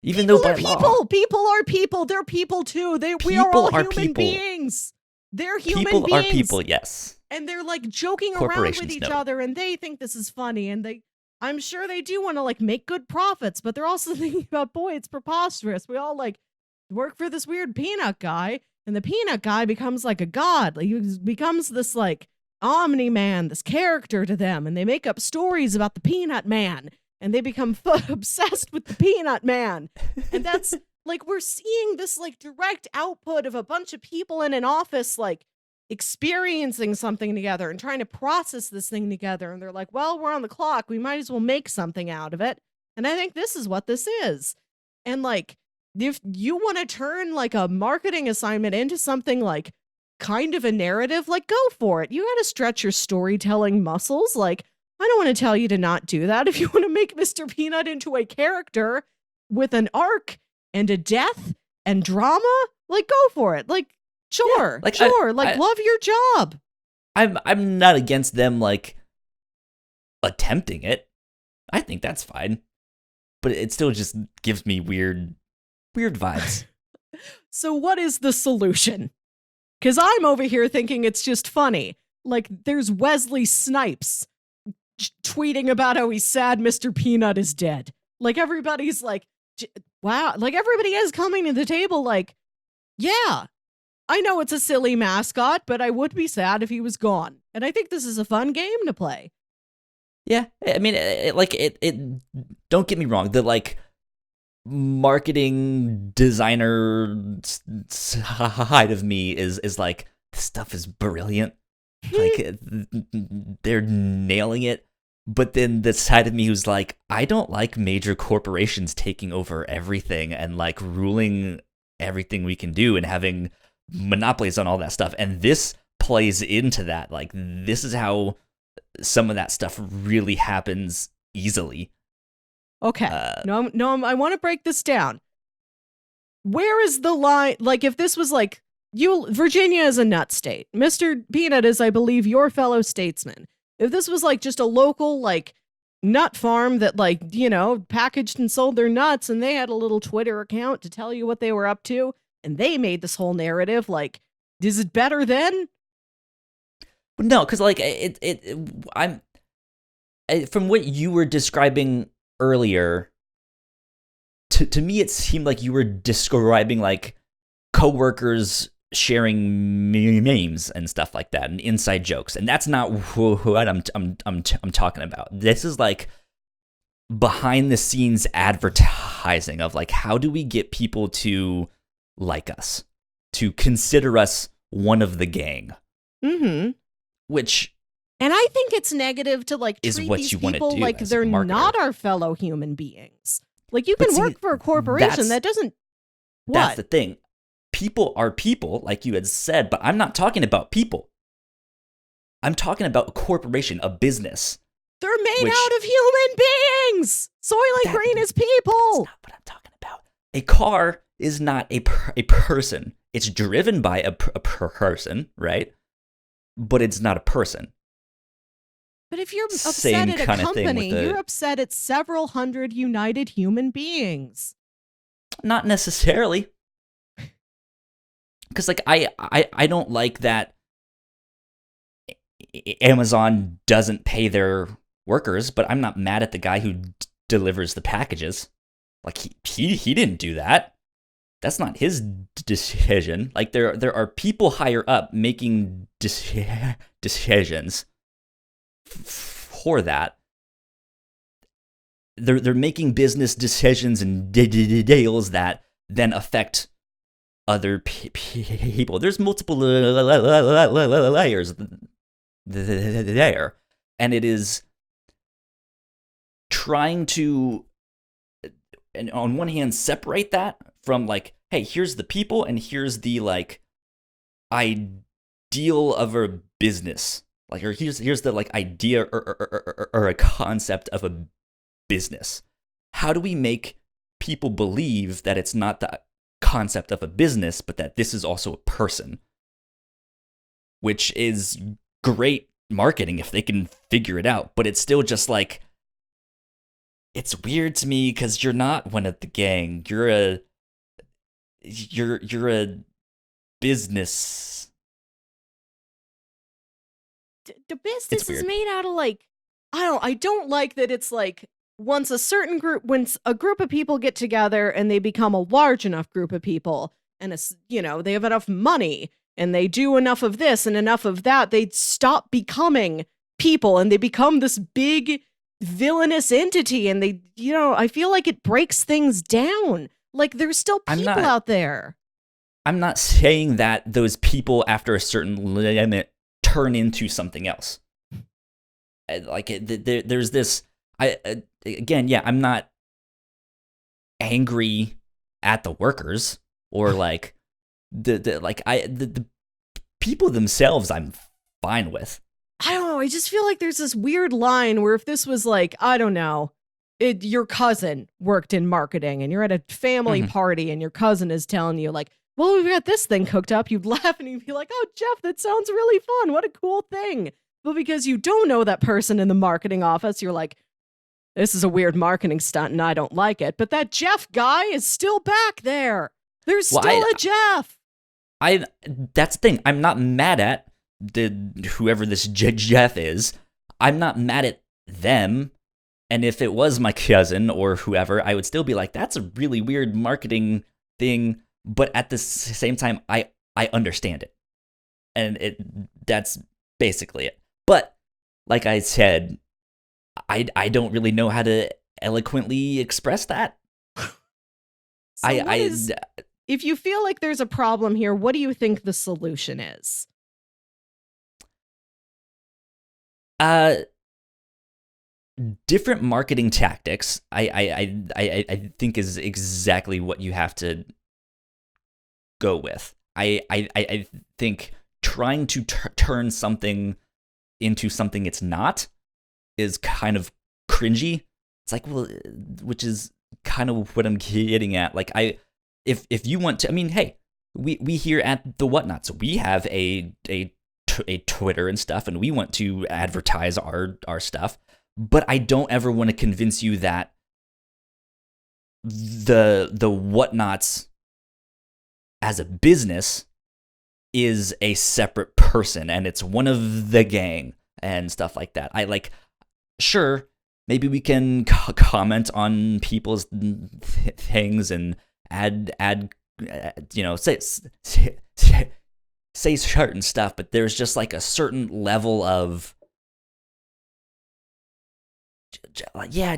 Even though by law. People are people. They're people too. We are all human beings. They're human beings. People are people, yes. And they're like joking around with each other, and they think this is funny, and I'm sure they do want to like make good profits, but they're also thinking about, boy, it's preposterous. We all like work for this weird peanut guy, and the peanut guy becomes like a god. Like he becomes this like Omni-Man, this character to them, and they make up stories about the Peanut Man, and they become obsessed with the Peanut Man. And that's like, we're seeing this like direct output of a bunch of people in an office like experiencing something together and trying to process this thing together. And they're like, well, we're on the clock. We might as well make something out of it. And I think this is what this is. And like, if you want to turn like a marketing assignment into something like kind of a narrative, like go for it. You got to stretch your storytelling muscles. Like, I don't want to tell you to not do that. If you want to make Mr. Peanut into a character with an arc and a death and drama, like go for it. Like, sure, yeah, sure. Love your job. I'm not against them like attempting it. I think that's fine. But it still just gives me weird vibes. So what is the solution? Because I'm over here thinking it's just funny. Like, there's Wesley Snipes tweeting about how he's sad Mr. Peanut is dead. Like, everybody's like, wow. Like, everybody is coming to the table like, yeah, I know it's a silly mascot, but I would be sad if he was gone. And I think this is a fun game to play. Yeah, I mean, it don't get me wrong. The, like, marketing designer side of me is like, this stuff is brilliant. Like, they're nailing it. But then the side of me who's like, I don't like major corporations taking over everything and like ruling everything we can do and having monopolies on all that stuff. And this plays into that. Like, this is how some of that stuff really happens easily. Okay. No, I want to break this down. Where is the line? Like, if this was like, Virginia is a nut state. Mr. Peanut is, I believe, your fellow statesman. If this was like just a local, like, nut farm that, like, you know, packaged and sold their nuts, and they had a little Twitter account to tell you what they were up to, and they made this whole narrative, like, is it better then? No, because like from what you were describing earlier, to me it seemed like you were describing like coworkers sharing memes and stuff like that and inside jokes, and that's not what I'm talking about. This is like behind the scenes advertising of like, how do we get people to like us, to consider us one of the gang? Mm-hmm. Which, and I think it's negative to like is treat what these you people do like they're not our fellow human beings. Like, you can work for a corporation that doesn't. What? That's the thing. People are people, like you had said, but I'm not talking about people. I'm talking about a corporation, a business. They're made out of human beings. Soylent Green is people. That's not what I'm talking about. A car is not a person. It's driven by a person, right? But it's not a person. But if you're upset at a company, you're upset at several hundred united human beings. Not necessarily. Because like I don't like that Amazon doesn't pay their workers, but I'm not mad at the guy who delivers the packages. Like he didn't do that. That's not his decision. Like there are people higher up making decisions for that. They're making business decisions and deals that then affect other people. There's multiple layers there, and it is trying to, and on one hand, separate that from like, hey, here's the people and here's the like ideal of a business, like, or here's the like idea or a concept of a business. How do we make people believe that it's not the concept of a business, but that this is also a person? Which is great marketing if they can figure it out, but it's still just like, it's weird to me because you're not one of the gang. You're a business. The business is made out of like, I don't like that it's like when a group of people get together and they become a large enough group of people and it's, they have enough money and they do enough of this and enough of that, they stop becoming people and they become this big villainous entity, and they, I feel like it breaks things down. Like there's still people out there. I'm not saying that those people after a certain limit turn into something else. Like there's this. I'm not angry at the workers or like the people themselves. I'm fine with. I don't know. I just feel like there's this weird line where if this was like, I don't know, your cousin worked in marketing and you're at a family party and your cousin is telling you like, well, we've got this thing cooked up. You'd laugh and you'd be like, oh, Jeff, that sounds really fun. What a cool thing. But because you don't know that person in the marketing office, you're like, this is a weird marketing stunt and I don't like it. But that Jeff guy is still back there. There's still a Jeff. That's the thing. I'm not mad at whoever this Jeff is. I'm not mad at them. And if it was my cousin or whoever, I would still be like, that's a really weird marketing thing. But at the same time, I understand it. And that's basically it. But like I said, I don't really know how to eloquently express that. If you feel like there's a problem here, what do you think the solution is? Different marketing tactics, I think is exactly what you have to go with. I think trying to turn something into something it's not is kind of cringy. It's like, well, which is kind of what I'm getting at. Like, if you want to, I mean, hey, we here at the Whatnauts, we have a Twitter and stuff, and we want to advertise our stuff. But I don't ever want to convince you that the Whatnauts as a business is a separate person and it's one of the gang and stuff like that. Sure, maybe we can comment on people's things and add say certain stuff, but there's just like a certain level of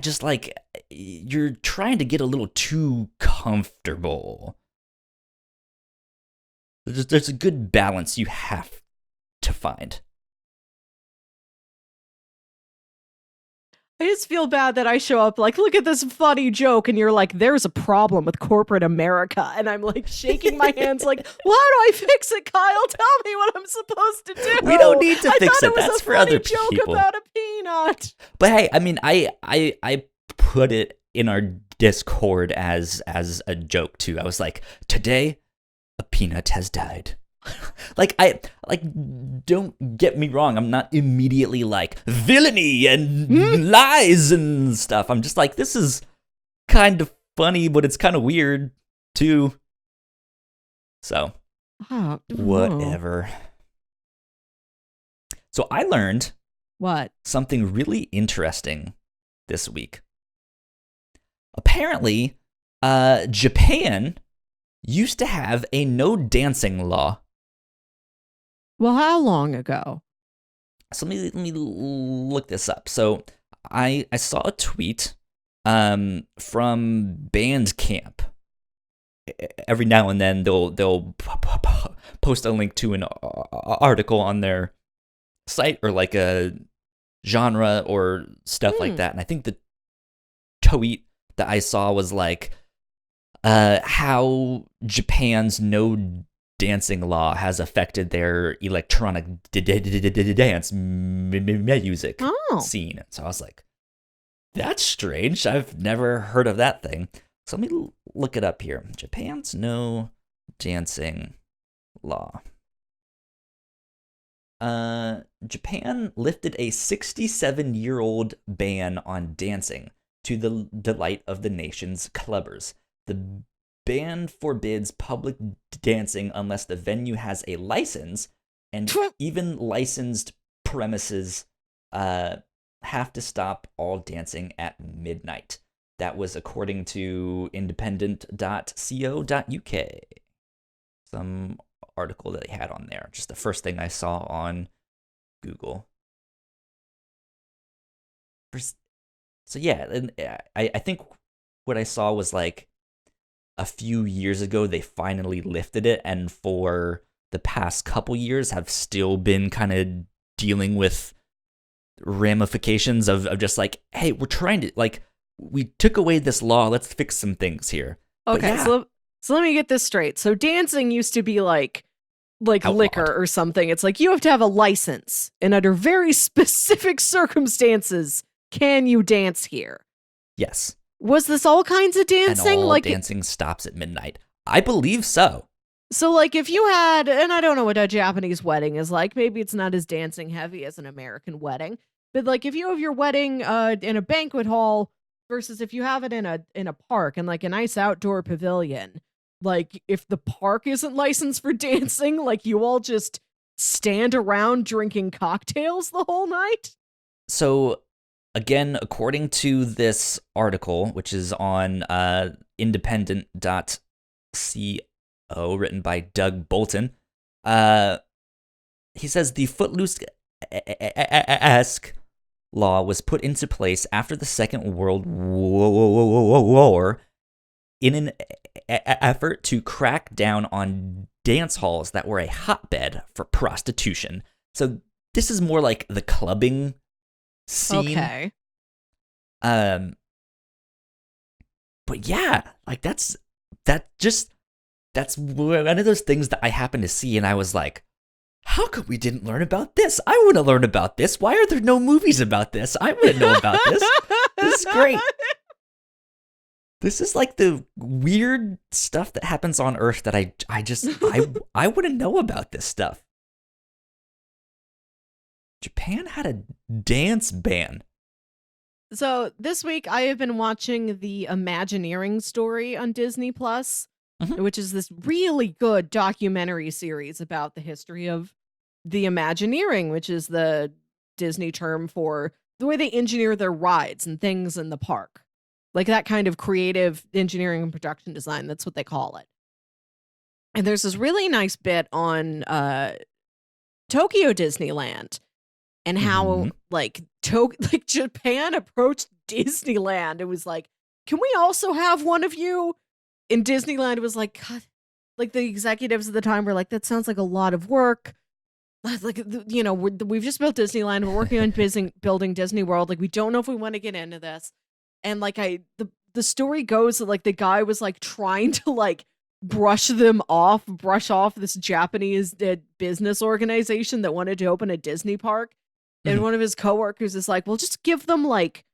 just like you're trying to get a little too comfortable. There's a good balance you have to find. I just feel bad that I show up like, look at this funny joke, and you're like, there's a problem with corporate America, and I'm like shaking my hands like, why do I fix it, Kyle? Tell me what I'm supposed to do. We don't need to fix it. That's for other people. Joke about a peanut. But hey, I mean, I put it in our Discord as a joke too. I was like, today a peanut has died. Don't get me wrong, I'm not immediately like villainy and lies and stuff. I'm just like, this is kind of funny, but it's kind of weird too. So whatever. So I learned What? Something really interesting this week. Apparently, Japan used to have a no dancing law. Well, how long ago? So let me look this up. So I saw a tweet from Bandcamp. Every now and then they'll post a link to an article on their site or like a genre or stuff like that. And I think the tweet that I saw was like how Japan's no dancing law has affected their electronic dance music scene. So I was like, that's strange. I've never heard of that thing. So let me look it up here. Japan's no dancing law. Japan lifted a 67-year-old ban on dancing to the delight of the nation's clubbers. The ban forbids public dancing unless the venue has a license, and even licensed premises have to stop all dancing at midnight. That was according to independent.co.uk. Some article that they had on there. Just the first thing I saw on Google. So yeah, and I think what I saw was like a few years ago they finally lifted it, and for the past couple years have still been kind of dealing with ramifications of just like, hey, we're trying to, like, we took away this law, let's fix some things here. Okay, yeah. so let me get this straight. So dancing used to be like outlawed. Liquor or something. It's like you have to have a license, and under very specific circumstances can you dance here. Yes. Was this all kinds of dancing? And all like dancing stops at midnight. I believe so. So like if you had, and I don't know what a Japanese wedding is like, maybe it's not as dancing heavy as an American wedding, but like if you have your wedding in a banquet hall versus if you have it in a park and like a nice outdoor pavilion, like if the park isn't licensed for dancing, like you all just stand around drinking cocktails the whole night? So again, according to this article, which is on independent.co, written by Doug Bolton, he says the Footloose-esque law was put into place after the Second World War in an effort to crack down on dance halls that were a hotbed for prostitution. So this is more like the clubbing scene. Okay. But yeah, like that's one of those things that I happened to see, and I was like, how come we didn't learn about this? I want to learn about this. Why are there no movies about this? I want to know about this. This is great. This is like the weird stuff that happens on Earth that I want to know about this stuff. Japan had a dance ban. So this week I have been watching the Imagineering story on Disney Plus, which is this really good documentary series about the history of the Imagineering, which is the Disney term for the way they engineer their rides and things in the park. Like that kind of creative engineering and production design, that's what they call it. And there's this really nice bit on Tokyo Disneyland and how like Japan approached Disneyland. It was like, can we also have one of you? In Disneyland, it was like, God, like the executives at the time were like, that sounds like a lot of work. Like, you know, we've just built Disneyland. We're working on building Disney World. Like, we don't know if we want to get into this. And like, the story goes that like the guy was like trying to like brush off this Japanese business organization that wanted to open a Disney park. And one of his coworkers is like, well, just give them like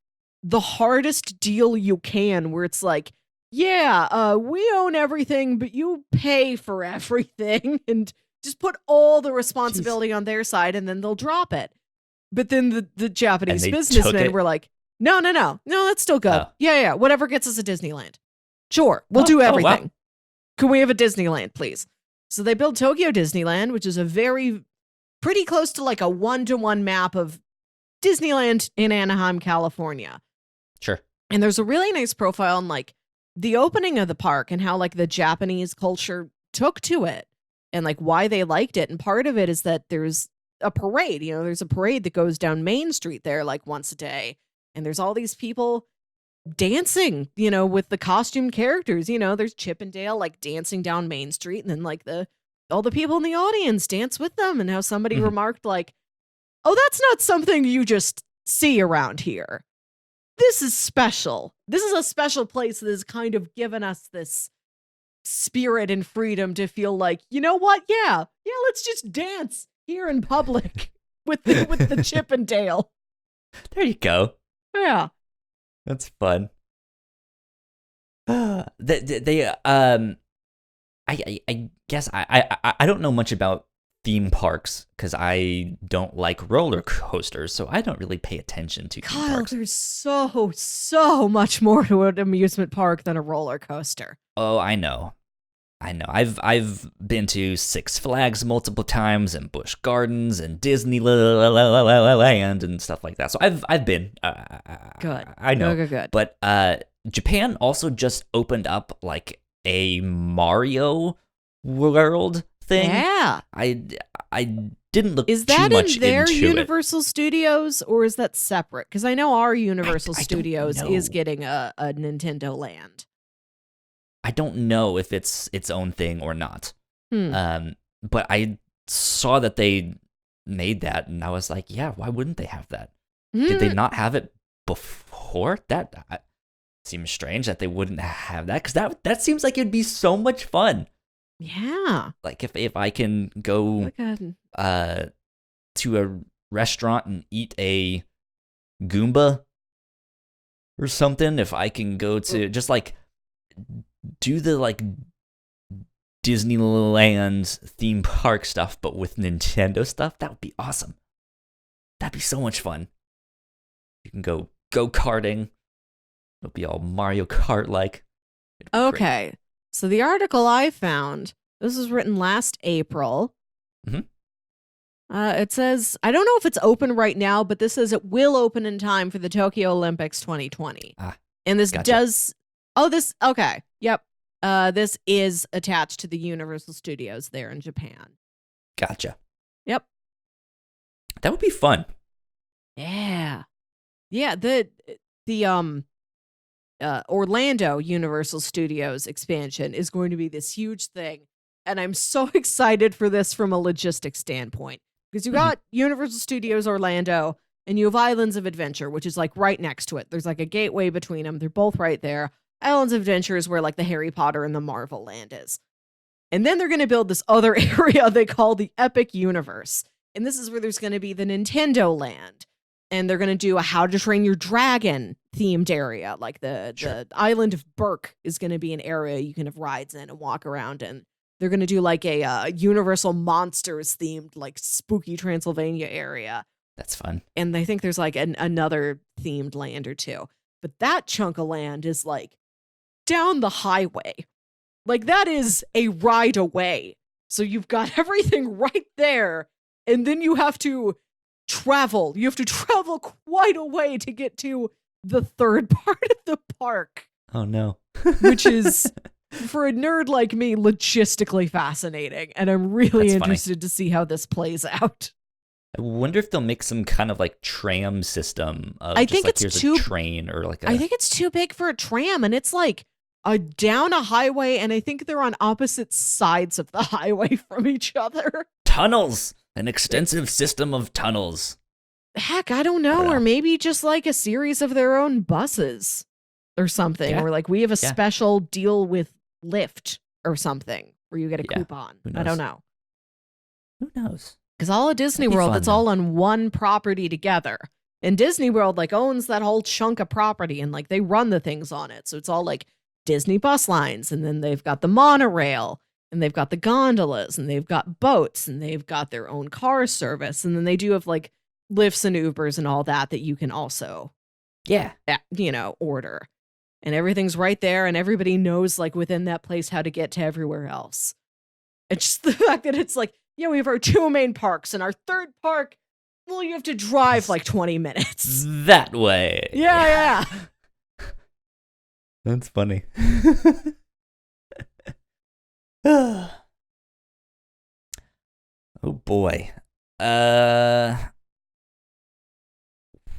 the hardest deal you can, where it's like, yeah, we own everything, but you pay for everything, and just put all the responsibility on their side, and then they'll drop it. But then the Japanese businessmen were like, no, that's still good. Oh. Yeah, whatever gets us a Disneyland. Sure, we'll do everything. Oh, wow. Can we have a Disneyland, please? So they built Tokyo Disneyland, which is pretty close to like a 1-to-1 map of Disneyland in Anaheim, California. Sure. And there's a really nice profile on like the opening of the park and how like the Japanese culture took to it and like why they liked it. And part of it is that there's a parade, there's a parade that goes down Main Street there like once a day. And there's all these people dancing, with the costume characters, there's Chip and Dale like dancing down Main Street. And then like all the people in the audience dance with them. And how somebody remarked like, oh, that's not something you just see around here. This is special. This is a special place that has kind of given us this spirit and freedom to feel like, you know what? Yeah, let's just dance here in public with the Chip and Dale. There you go. Yeah. That's fun. I guess I don't know much about theme parks because I don't like roller coasters, so I don't really pay attention to theme parks. There's so much more to an amusement park than a roller coaster. Oh, I know. I've been to Six Flags multiple times and Busch Gardens and Disneyland and stuff like that. So I've been. Good. I know. Good. But Japan also just opened up like a Mario World thing. Yeah. I didn't look is too that much in their into Universal Studios or is that separate? Because I know our Universal I don't Studios know. is getting a Nintendo Land. I don't know if it's its own thing or not. But I saw that they made that, and I was like, yeah, why wouldn't they have that? Did they not have it before? That seems strange that they wouldn't have that, because that seems like it'd be so much fun. Yeah. Like if I can go to a restaurant and eat a Goomba or something, if I can go to just like do the like Disneyland theme park stuff but with Nintendo stuff, that would be awesome. That'd be so much fun. You can go karting. It'll be all Mario Kart like. Okay. So the article I found, this was written last April. It says, I don't know if it's open right now, but this says it will open in time for the Tokyo Olympics 2020. And this gotcha. Okay. Yep. This is attached to the Universal Studios there in Japan. Gotcha. Yep. That would be fun. Yeah. Yeah, the Orlando Universal Studios expansion is going to be this huge thing. And I'm so excited for this from a logistics standpoint. Because you got Universal Studios Orlando and you have Islands of Adventure, which is like right next to it. There's like a gateway between them. They're both right there. Islands of Adventure is where like the Harry Potter and the Marvel land is. And then they're going to build this other area they call the Epic Universe. And this is where there's going to be the Nintendo land. And they're going to do a How to Train Your Dragon themed area. Like the Island of Berk is going to be an area you can have rides in and walk around in. They're going to do like a Universal Monsters themed like spooky Transylvania area. That's fun. And I think there's like another themed land or two. But that chunk of land is like down the highway. Like that is a ride away. So you've got everything right there. And then you have to travel. You have to travel quite a way to get to the third part of the park. Oh, no. Which is, for a nerd like me, logistically fascinating. And I'm really interested to see how this plays out. I wonder if they'll make some kind of like tram system of I just think like it's here's too, a train or like a... I think it's too big for a tram, and it's like down a highway, and I think they're on opposite sides of the highway from each other. Tunnels! An extensive system of tunnels. Heck, I don't know. Or maybe just like a series of their own buses or something. Yeah. Or like we have a special deal with Lyft or something where you get a coupon. I don't know. Who knows? Because all of Disney World, it's all on one property together. And Disney World like owns that whole chunk of property and like they run the things on it. So it's all like Disney bus lines, and then they've got the monorail, and they've got the gondolas, and they've got boats, and they've got their own car service. And then they do have like Lyfts and Ubers and all that you can also, order. And everything's right there, and everybody knows like within that place how to get to everywhere else. It's just the fact that it's like, we have our two main parks, and our third park Well, you have to drive like 20 minutes. That way. Yeah. That's funny. Oh boy.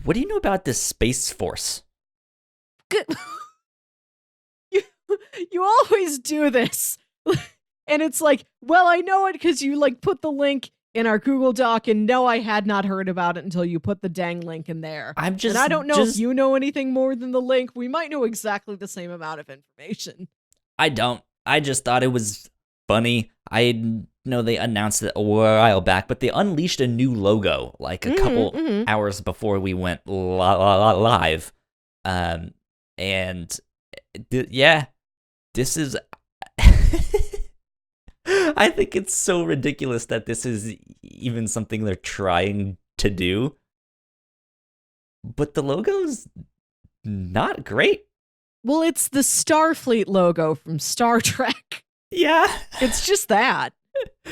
What do you know about this Space Force? Good. You always do this. And it's like, well, I know it because you like put the link in our Google Doc, and no, I had not heard about it until you put the dang link in there. And I don't know if you know anything more than the link. We might know exactly the same amount of information. I don't. I just thought it was funny. I know they announced it a while back, but they unleashed a new logo like a couple hours before we went live. And yeah, this is... I think it's so ridiculous that this is even something they're trying to do. But the logo's not great. Well, it's the Starfleet logo from Star Trek. Yeah. It's just that.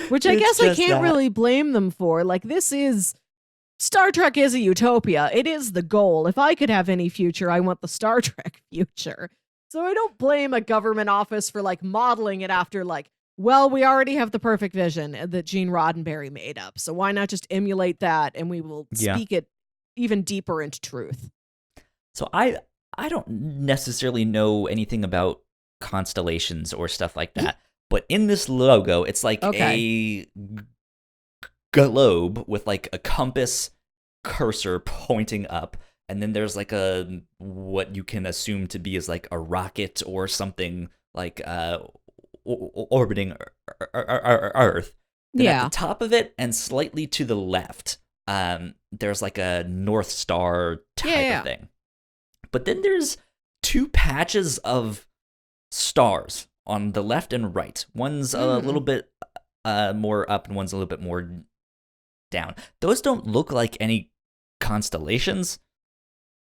Which I guess I can't really blame them for. Like, this is... Star Trek is a utopia. It is the goal. If I could have any future, I want the Star Trek future. So I don't blame a government office for, like, modeling it after, like, well, we already have the perfect vision that Gene Roddenberry made up. So why not just emulate that, and we will speak it even deeper into truth. So I don't necessarily know anything about constellations or stuff like that. But in this logo, it's like a globe with like a compass cursor pointing up, and then there's like a what you can assume to be is like a rocket or something like orbiting Earth. Then at the top of it and slightly to the left, there's like a North Star type of thing. But then there's two patches of stars on the left and right. One's a little bit more up and one's a little bit more down. Those don't look like any constellations.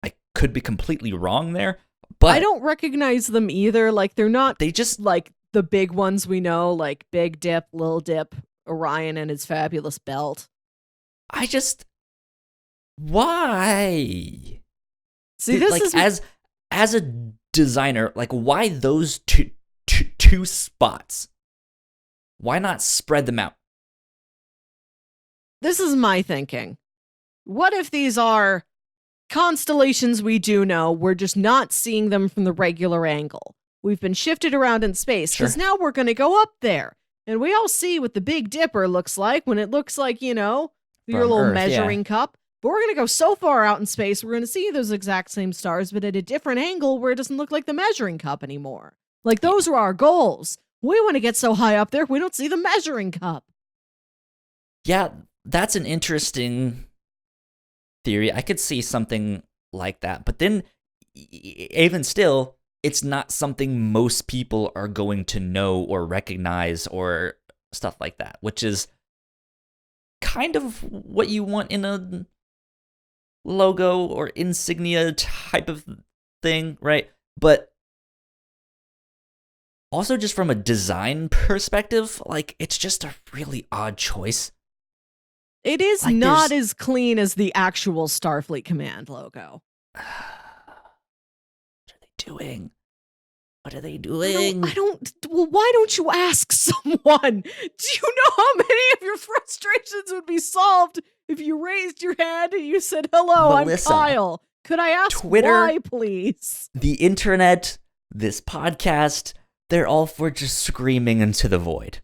I could be completely wrong there, but I don't recognize them either. Like, they're not they just like the big ones we know, like Big Dip, Little Dip, Orion and his fabulous belt. Why? See, this like is as a designer, like why those two spots? Why not spread them out? This is my thinking. What if these are constellations we do know, we're just not seeing them from the regular angle? We've been shifted around in space because now we're going to go up there. And we all see what the Big Dipper looks like when it looks like, you know, your little Earth, measuring cup. But we're going to go so far out in space, we're going to see those exact same stars, but at a different angle where it doesn't look like the measuring cup anymore. Like, those are our goals. We want to get so high up there, we don't see the measuring cup. Yeah, that's an interesting theory. I could see something like that. But then, even still, it's not something most people are going to know or recognize or stuff like that, which is kind of what you want in a logo or insignia type of thing, right? But also just from a design perspective, like, it's just a really odd choice. It is like, not as clean as the actual Starfleet Command logo. What are they doing? What are they doing? Well, why don't you ask someone? Do you know how many of your frustrations would be solved if you raised your hand and you said, hello, Melissa, I'm Kyle. Could I ask Twitter, why, please? The internet, this podcast, they're all for just screaming into the void.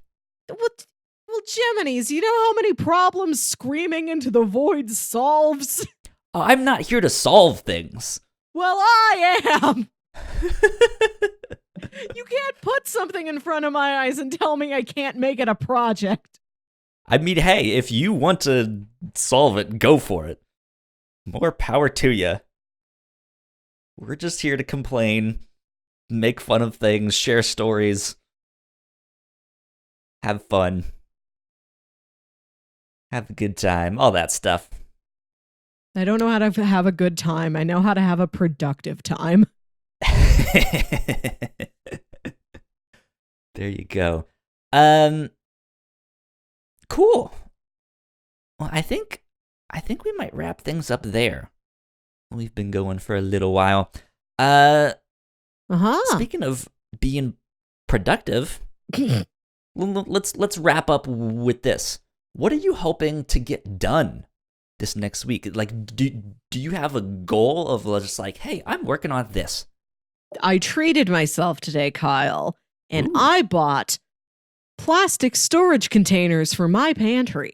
Well, Jiminy's, you know how many problems screaming into the void solves? I'm not here to solve things. Well, I am. You can't put something in front of my eyes and tell me I can't make it a project. I mean, hey, if you want to solve it, go for it. More power to you. We're just here to complain, make fun of things, share stories, have fun, have a good time, all that stuff. I don't know how to have a good time. I know how to have a productive time. There you go. Cool. Well, I think I think we might wrap things up there. We've been going for a little while. Speaking of being productive, let's wrap up with this. What are you hoping to get done this next week? Like, do you have a goal of just like, hey, I'm working on this? I treated myself today, Kyle, and Ooh. I bought plastic storage containers for my pantry.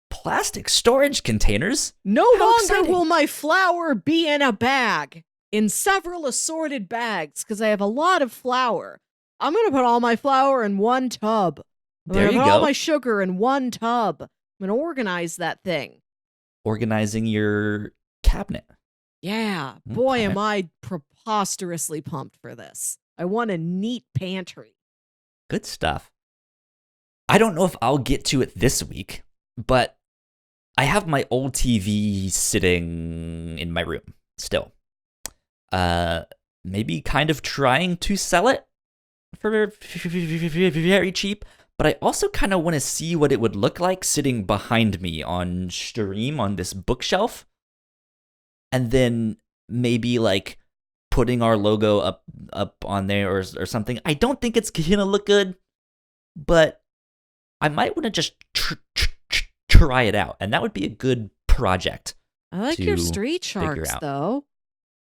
Plastic storage containers? No How longer exciting. will my flour be in a bag, in several assorted bags, because I have a lot of flour. I'm going to put all my flour in one tub. I'm There going to you put all go. my sugar in one tub. I'm going to organize that thing. Organizing your cabinet. Yeah. Boy, Okay. am I preposterously pumped for this. I want a neat pantry. Good stuff. I don't know if I'll get to it this week, but I have my old TV sitting in my room still. Maybe kind of trying to sell it for very cheap, but I also kind of want to see what it would look like sitting behind me on stream on this bookshelf, and then maybe like putting our logo up on there or something. I don't think it's gonna look good, but I might want to just try it out, and that would be a good project. I like your to street figure sharks, out. though.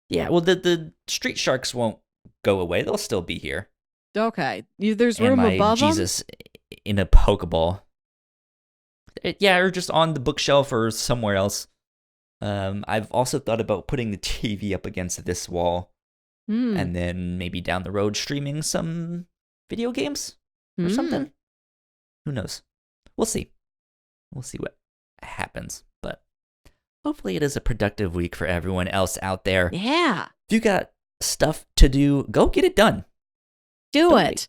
Yeah, well, the street sharks won't go away; they'll still be here. Okay. There's And room my above them? Jesus in a Pokeball. Yeah, or just on the bookshelf or somewhere else. I've also thought about putting the TV up against this wall, and then maybe down the road streaming some video games or something. Who knows? We'll see. We'll see what happens. But hopefully it is a productive week for everyone else out there. Yeah. If you got stuff to do, go get it done. Do Don't it. wait.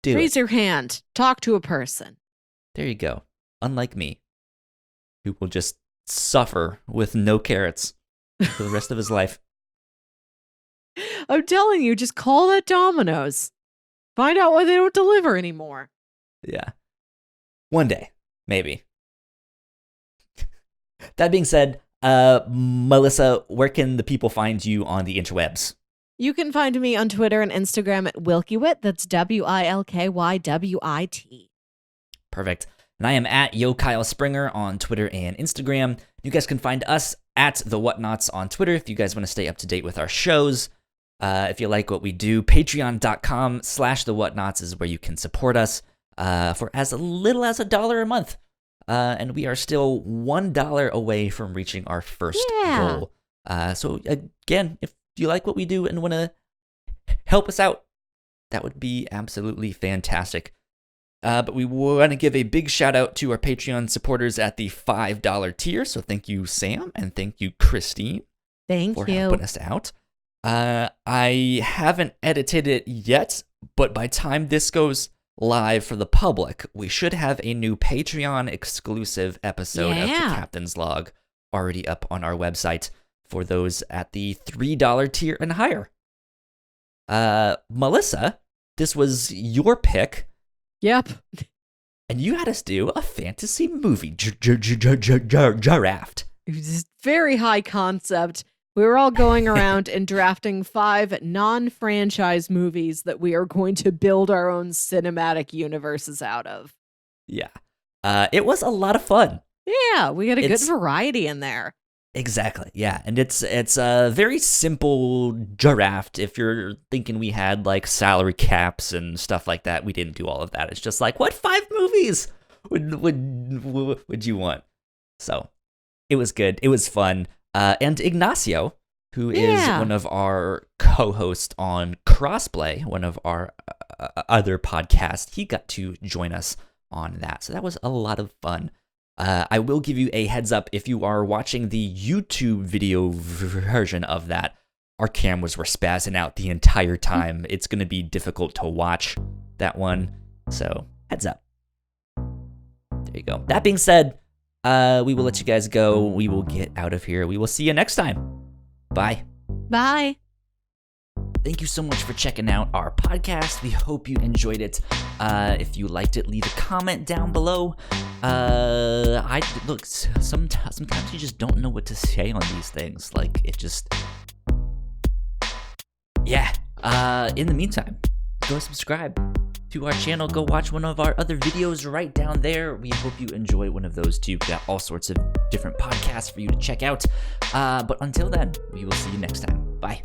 Do Raise it. your hand. Talk to a person. There you go. Unlike me, who will just suffer with no carrots for the rest of his life. I'm telling you, just call that Domino's. Find out why they don't deliver anymore. Yeah. One day, maybe. That being said, Melissa, where can the people find you on the interwebs? You can find me on Twitter and Instagram at Wilkywit. That's WILKYWIT. Perfect. And I am at Yo Kyle Springer on Twitter and Instagram. You guys can find us at The Whatnauts on Twitter if you guys want to stay up to date with our shows. If you like what we do, patreon.com/The Whatnauts is where you can support us for as little as $1 a month. And we are still $1 away from reaching our first goal. So again, if you like what we do and want to help us out, that would be absolutely fantastic. But we want to give a big shout out to our Patreon supporters at the $5 tier. So thank you, Sam, and thank you, Christine, for helping us out. I haven't edited it yet, but by the time this goes live for the public, we should have a new Patreon exclusive episode of the Captain's Log already up on our website for those at the $3 tier and higher. Melissa, this was your pick. Yep. And you had us do a fantasy movie draft. It was very high concept. We were all going around and drafting 5 non-franchise movies that we are going to build our own cinematic universes out of. Yeah. It was a lot of fun. Yeah, we got a good variety in there. Exactly. Yeah, and it's a very simple draft. If you're thinking we had like salary caps and stuff like that, we didn't do all of that. It's just like, what 5 movies would you want? So it was good. It was fun. And Ignacio, who is one of our co-hosts on Crossplay, one of our other podcasts, he got to join us on that. So that was a lot of fun. I will give you a heads up if you are watching the YouTube video version of that. Our cameras were spazzing out the entire time. It's going to be difficult to watch that one. So heads up. There you go. That being said, we will let you guys go. We will get out of here. We will see you next time. Bye. Bye. thank you so much for checking out our podcast. We hope you enjoyed it. If you liked it, leave a comment down below. Sometimes you just don't know what to say on these things. Like, it just... Yeah. In the meantime, go subscribe to our channel. Go watch one of our other videos right down there. We hope you enjoy one of those too. We got all sorts of different podcasts for you to check out. But until then, we will see you next time. Bye.